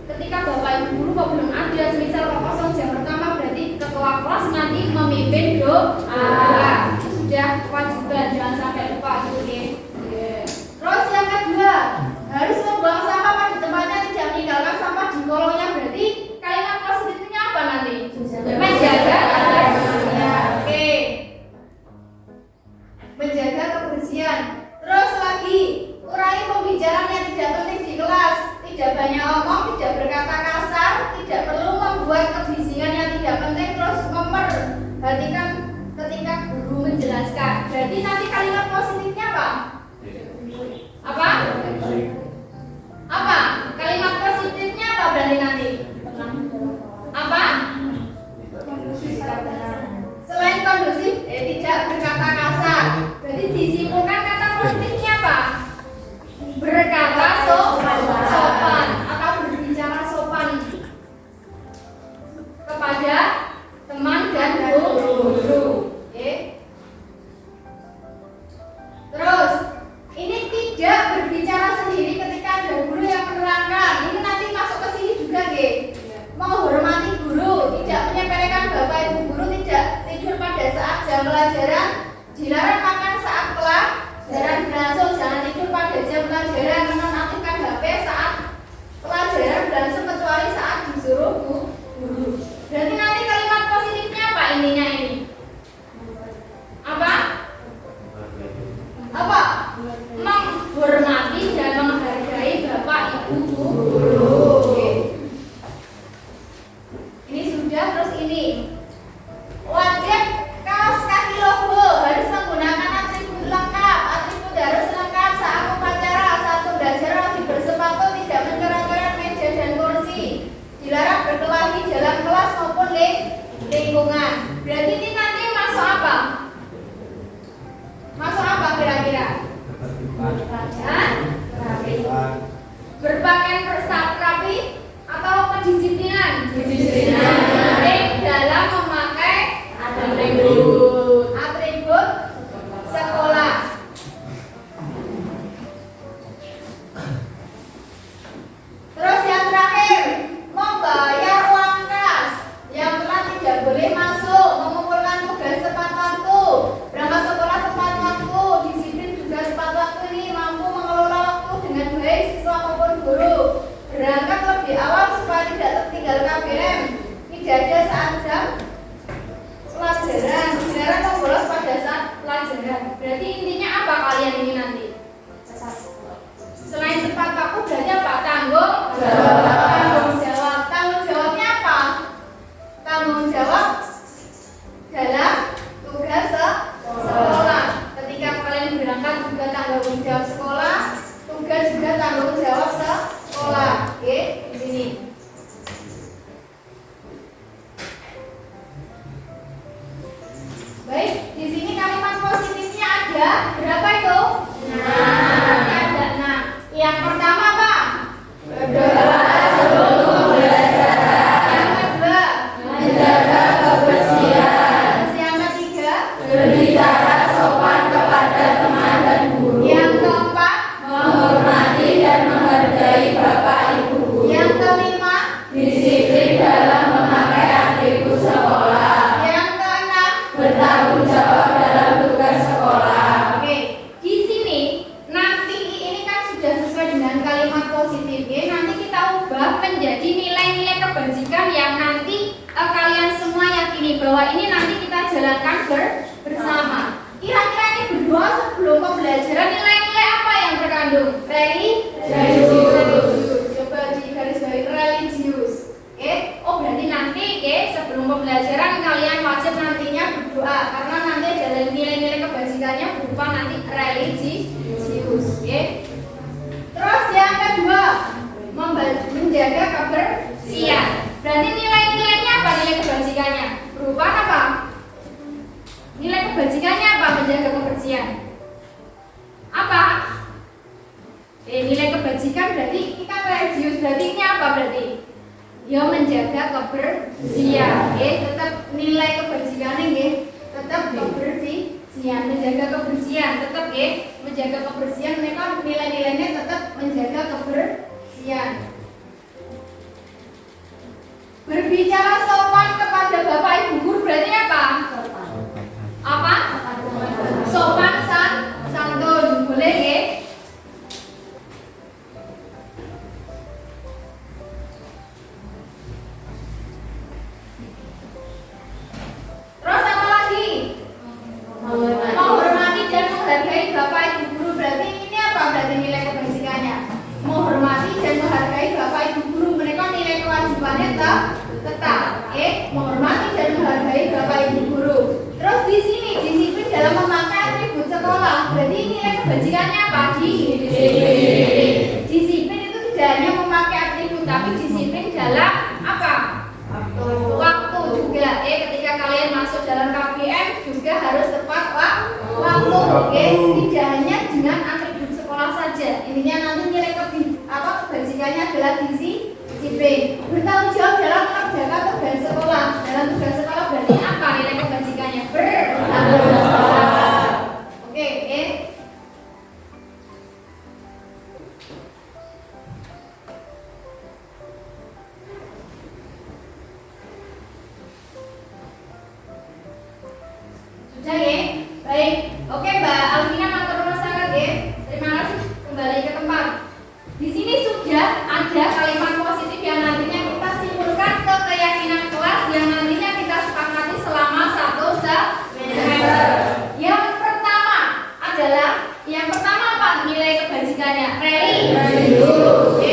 Ketika Bapak Ibu guru kok belum ada, semisal Pak kosong jam pertama, berarti ketua kelas nanti memimpin doa. Itu sudah kewajiban, jangan sampai lupa gitu ya. Terus yang kedua, harus membuang sampah pada tempatnya, tidak meninggalkan sampah di kolongnya. Berarti kalimat positifnya apa nanti? Menjaga kebersihan. Oke. Menjaga kebersihan. Terus lagi, kurangi pembicaraan yang tidak penting di kelas. Tidak banyak omong, tidak berkata kasar, tidak perlu membuat kebisingan yang tidak penting. Terus memperhatikan ketika guru menjelaskan. Berarti nanti kalimat positifnya apa? Apa? Apa? Kalimat positifnya apa berarti nanti? Apa? Selain kondusif, tidak berkata kasar. Berarti disimpulkan kata positifnya apa? Berkata sopan atau berbicara sopan kepada teman dan guru. Oke. Terus ini tidak berbicara sendiri ketika ada guru yang menerangkan. Ini nanti masuk ke sini juga, nggih. Menghormati guru, tidak menyepelekan Bapak Ibu guru, tidak tidur pada saat jam pelajaran, dilarang makan saat pelajaran berlangsung, jangan tidur pada jam pelajaran, menonaktifkan HP saat pelajaran berlangsung kecuali saat disuruh guru. Berarti nanti kalimat positifnya apa intinya ini? Apa? Apa? Menghormati dan menghargai Bapak Ibu guru. Oke. Ini sudah, terus ini wajib kaos kaki logo harus menggunakan atribut lengkap. Atribut harus lengkap saat upacara, saat belajar wajib bersepatu, tidak mencoret-coret meja dan kursi. Dilarang berkelahi dalam kelas maupun lingkungan. Berarti ini nanti masuk apa? Masuk apa kira-kira? Berpakaian rapi atau kedisiplinan? Disiplin dalam memakai atribut sekolah. Terus yang terakhir, membayar uang kas. Yang telah tidak boleh masuk, mengumpulkan tugas tepat waktu, berangkat sekolah tepat waktu, disiplin juga tepat waktu. Ini mampu mengelola waktu dengan baik siswa maupun guru. Berangkat lebih awal supaya tidak tertinggal KBM. Tidak ada saat jam pelajaran. Dilarang membolos pada saat pelajaran. Berarti intinya apa kalian ini nanti? Selain tepat waktu berarti apa? Tanggung jawab. Tanggung jawabnya apa? Tanggung jawab dalam tugas sekolah. Ketika kalian berangkat juga tanggung jawab sekolah, tugas juga tanggung jawab sekolah. Oke, di sini. Baik, di sini kalimat positifnya ada berapa itu? Ada 6. Yang pertama apa? Berdoa sebelum pembelajaran. Yang kedua, menjaga kebersihan. Yang ketiga, berbicara sopan kepada teman dan guru. Yang keempat, menghormati dan menghargai Bapak Ibu guru. Yang kelima, disiplin dalam memakai atribut sekolah. Yang keenam, bertanggung jawab dalam tugas sekolah. Oke, di sini nanti ini kan sudah sesuai dengan kalimat positif ya. Nanti kita ubah menjadi nilai-nilai kebajikan yang nanti kalian semua yakini bahwa ini nanti kita jalankan bersama. Kira-kira ini berdoa sebelum pembelajaran pembelajaran nilai-nilai apa yang terkandung? Religius. Coba di garis bawahi religius. Oh berarti nanti sebelum pembelajaran kalian wajib nantinya berdoa karena nanti ada nilai-nilai kebajikannya berupa nanti religius. Terus yang kedua, menjaga kebersihan. Berarti nilai-nilainya apa? Nilai kebajikannya berupa apa? Nilai kebajikannya apa? Menjaga kebersihan. Apa? Nilai kebajikan berarti ini kan religius, berarti ini apa berarti? Ya menjaga kebersihan. Tetap nilai kebajikannya tetap kebersihan, menjaga kebersihan, tetap menjaga kebersihan. Mereka nilai-nilainya tetap menjaga kebersihan. Berbicara sopan kepada bapak ibu guru berarti apa? Apa? Sopan santun, boleh Terus apa lagi? Menghormati dan menghargai bapak ibu guru berarti ini apa? Berarti nilai kebajikannya. Menghormati dan menghargai bapak ibu guru, mereka nilai kewajibannya tetap. Menghormati dan menghargai bapak ibu guru. Terus di sini disiplin dalam memakai atribut sekolah. Berarti nilai kebajikannya apa? Disiplin itu tidak hanya memakai atribut, tapi disiplin dalam apa? Waktu juga. Ketika kalian masuk dalam KBM juga harus tepat waktu. Tidak hanya dengan atribut sekolah saja. Intinya nanti nilai kebajikannya adalah disiplin. Bertanggung jawab dalam mengerjakan tugas sekolah. Dalam tugas sekolah berarti apa nilai kebajikannya? Bertanggung jawab. Oke. Sudah baik. Oke Mbak Alvina matur nuwun sangat Terima kasih, kembali ke tempat. Di sini sudah ada kalimat positif yang nantinya kita simpulkan ke keyakinan kelas yang nantinya kita sepakati selama 1 semester. Yang pertama apa nilai kebajikannya? Religius.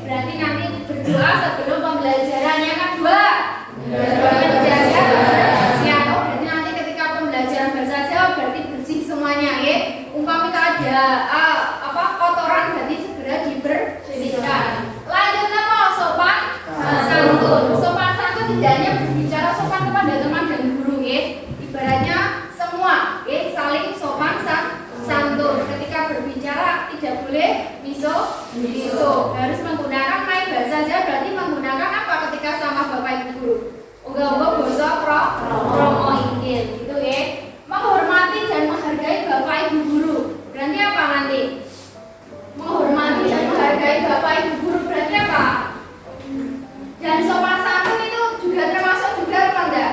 Berarti nanti berdoa sebelum pembelajaran. Yang kedua, menjaga kebersihan. Berarti nanti ketika pembelajaran bahasa Jawa berarti bersih semuanya Umpama ada kotoran berarti segera dibersihkan. Lanjut apa? Sopan santun. Sopan santun tidak hanya berbicara sopan kepada teman dan guru Ibaratnya semua saling sopan santun. Ketika berbicara tidak boleh miso. Harus menggunakan main bahasa Jawa berarti menggunakan apa ketika sama bapak ibu guru? Uga-uga basa promo inggil gitu Menghormati dan menghargai bapak ibu guru. Berarti apa nanti? Menghormati dan menghargai bapak ibu guru berarti apa? Dan sopan santun itu juga termasuk apa enggak?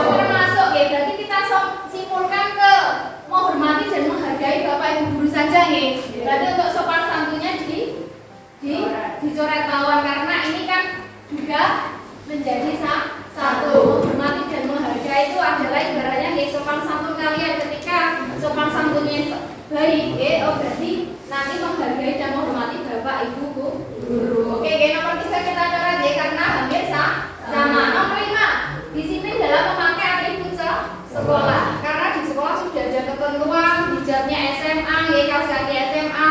Termasuk berarti kita simpulkan ke menghormati dan menghargai bapak ibu guru saja Berarti untuk sopan santunnya dicoret bawah karena ini kan juga menjadi satu. Menghormati dan menghargai itu adalah ibaratnya sopan santun kalian ketika sopan santunnya baik berarti nanti menghargai dan menghormati bapak ibu guru. Oke, nomor 3 kita coret karena hampir sama. Nomor 5, disiplin dalam memakai atribut sekolah. Karena di sekolah sudah ada ketentuan hijabnya SMA kaos kaki SMA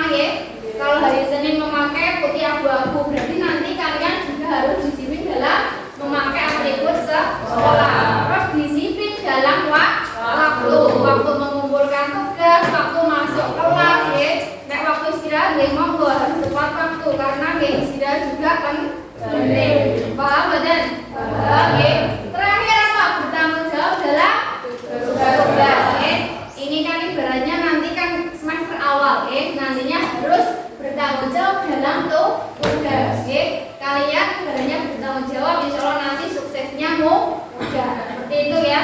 Kalau hari Senin memakai putih abu-abu berarti nanti kalian juga harus disiplin dalam memakai atribut sekolah. Terus disiplin dalam waktu mengumpulkan tugas, waktu masuk kelas nek waktu istirahat monggo harus tepat waktu karena istirahat juga penting. Paham badan? Terakhir apa? Bertanggung jawab dalam tugas. Ini kan ibaratnya nanti kan semester awal nantinya harus bertanggung jawab dalam tugas. Kalian ibaratnya bertanggung jawab, insya Allah nanti suksesnya mudah. Seperti itu ya.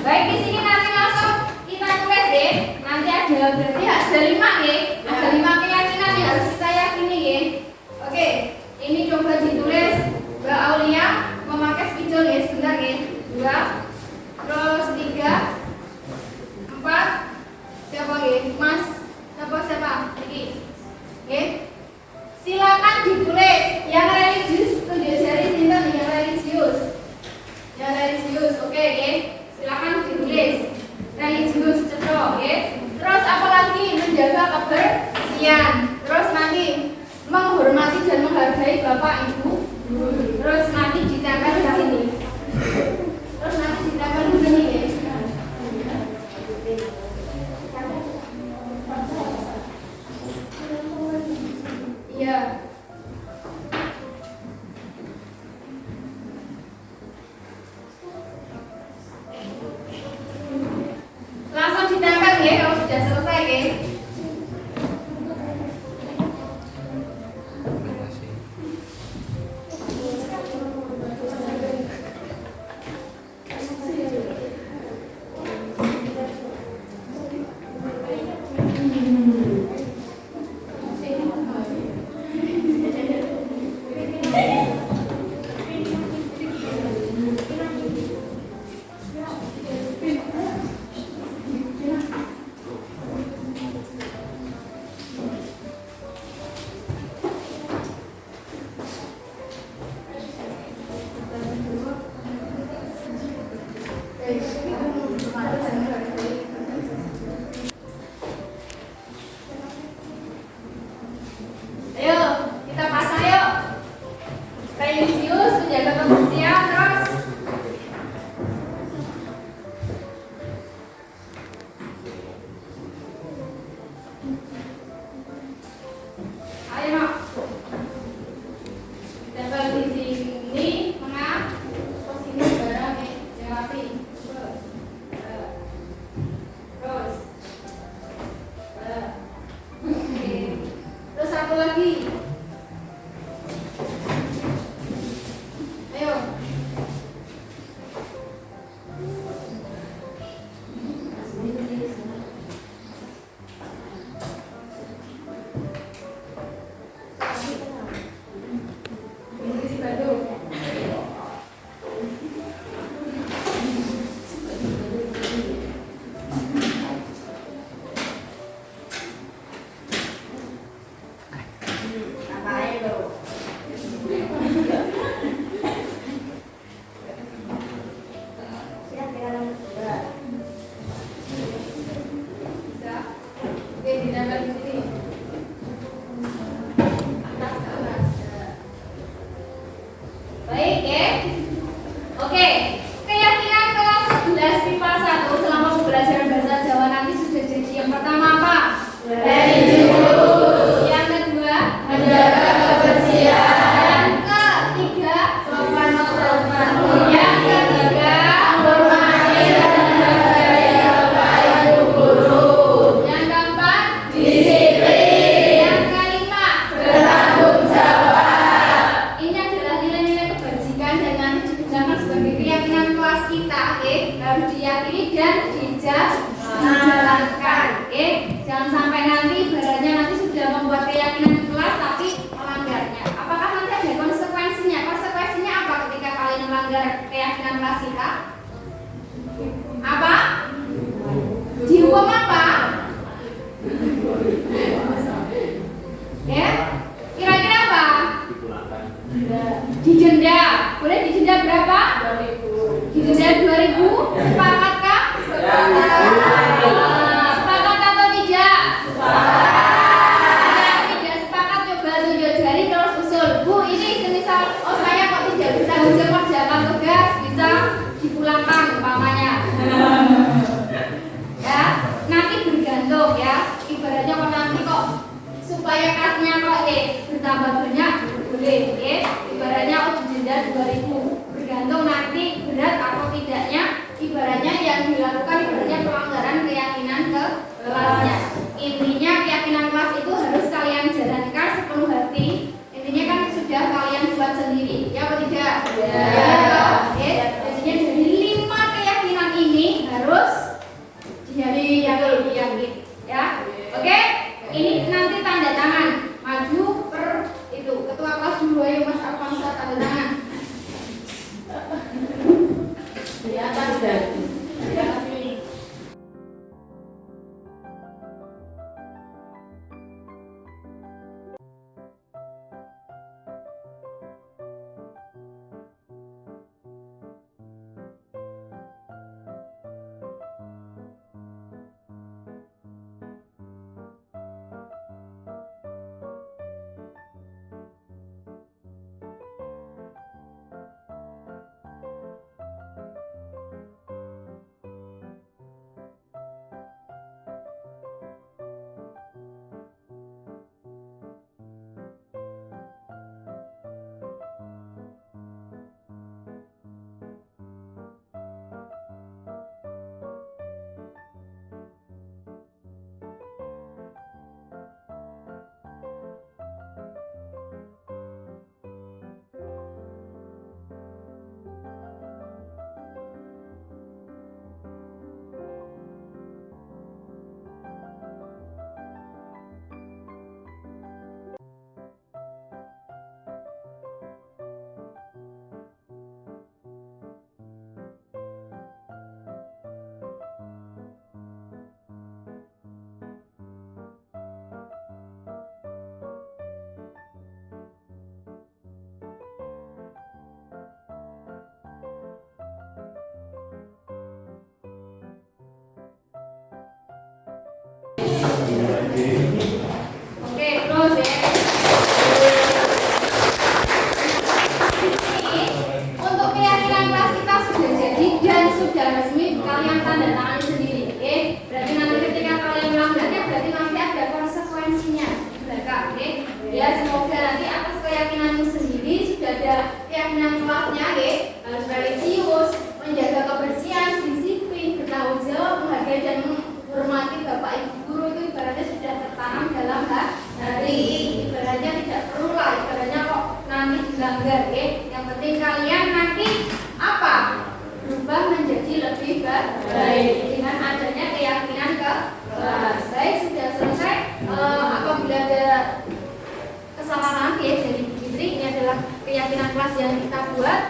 Baik, di sini nanti langsung kita tulis Nanti berarti ada 5 Ada 5 keyakinan yang harus kita yakini Oke, ini coba ditulis Mbak Aulia memakai spidol sebentar. Bapak Ibu. Terus nanti ditempel di sini. Terus nanti ditempel di sini ya. Iya. Langsung ditempel ya kalau sudah selesai ya. Ayo, kita pasang yuk. Religius, menjaga kebersihan terus. Ayo nak. Tempel di sini, tengah. Terus ini barang nih, yang rapi. Terus. Oke. Terus satu lagi. Ayo. Ini si Bandung. Ngapain lo? Bisa? Oke, ditempel di sini. Atas ke atas. Baik ya. Oke. Keyakinan kelas 11 MIPA 1 selama pembelajaran bahasa Jawa nanti sudah jadi yang pertama apa? Religius. Yang kedua, menjaga kebersihan. Yang ketiga, sopan santun. Yang ketiga, hormati dan menghargai bapak ibu guru. Yang keempat, disiplin. Yang kelima, bertanggung jawab. Ini adalah nilai-nilai kebajikan dan nanti digunakan sebagai keyakinan kelas kita, oke? Harus diyakini dan dijalankan, oke? Jangan sampai nanti ibaratnya nanti sudah membuat keyakinan di kelas tapi melanggarnya. Apakah nanti ada konsekuensinya? Konsekuensinya apa ketika kalian melanggar keyakinan kelas kita? Apa? Dihukum apa? Ya? Kira-kira apa? Didenda. Boleh didenda berapa? 2.000. Didenda 2.000. Sepakatkah? Sepakat atau tidak? Yang tidak sepakat coba tunjuk jari terus usul. Bu, ini semisal oh saya kok tidak bertanggung jawab kerjakan tugas bisa dipulangkan umpamanya. Ya, nanti bergantung ya. Ibaratnya kalau nanti kok supaya kasnya kok bertambah banyak boleh ya. Ibaratnya oh didenda 2.000. Bergantung nanti berat atau tidaknya. Ibaratnya yang dilakukan ibaratnya pelanggaran keyakinan ke kelasnya. Intinya keyakinan kelas itu harus kalian jalankan sepenuh hati. Intinya kan sudah kalian buat sendiri, ya apa tidak? Ya. Oke. Jadinya dari 5 keyakinan ini harus diyakini, ya. Oke. Ini nanti tanda tangan maju per Terus ya. Untuk keyakinan kelas kita sudah jadi dan sudah resmi kalian tanda tangani sendiri, oke? Berarti nanti ketika kalian melanggarnya berarti nanti ada konsekuensinya di belakang, oke? Ya semoga nanti atas keyakinanmu sendiri sudah ada keyakinan kelasnya, oke? Harus religius, menjaga kebersihan, disiplin, bertanggung jawab, menghargai dan menghormati bapak ibu guru itu ibaratnya sudah tertanam dalam hati. Ibaratnya tidak perlu lah, ibaratnya kok nanti dilanggar, oke? Yang penting kalian nanti apa? Berubah menjadi lebih baik dengan adanya keyakinan ke kelas. Baik, sudah selesai. Apabila ada kesalahan ya dari Bu Fitri, ini adalah keyakinan kelas yang kita buat.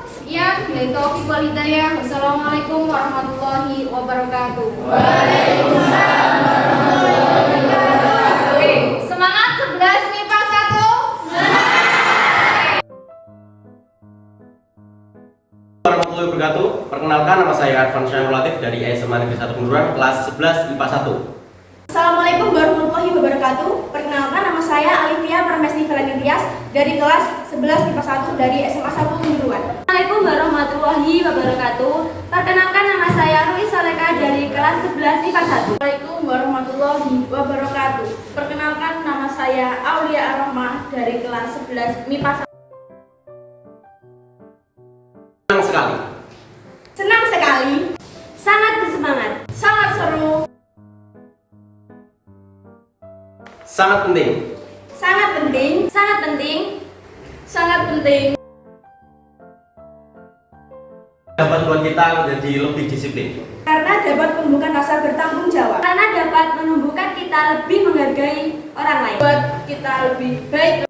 Sekian, billahi taufiq wal hidayah. Wassalamualaikum warahmatullahi wabarakatuh. Waalaikumsalam warahmatullahi wabarakatuh. Oke, semangat 11 MIPA 1. Warahmatullahi wabarakatuh. Perkenalkan, nama saya Arfan Syahir Latif dari SMA Negeri 1 Kenduran, kelas 11 IPA 1. Assalamualaikum warahmatullahi wabarakatuh. Perkenalkan, nama saya Alivia Pramesti Valentinias dari kelas 11 IPA 1 dari SMA 1 Kenduran. Assalamualaikum warahmatullahi wabarakatuh. Perkenalkan, nama saya Ruis Saleka dari kelas 11 IPA 1. Assalamualaikum warahmatullahi wabarakatuh. Perkenalkan, nama saya Aulia Ar-Rahmah dari kelas 11 MIPA 1. Senang sekali. Senang sekali. Sangat bersemangat. Sangat seru. Sangat penting. Sangat penting. Sangat penting. Sangat penting. Dapat buat kita menjadi lebih disiplin. Karena dapat menumbuhkan rasa bertanggung jawab. Karena dapat menumbuhkan kita lebih menghargai orang lain. Buat kita lebih baik.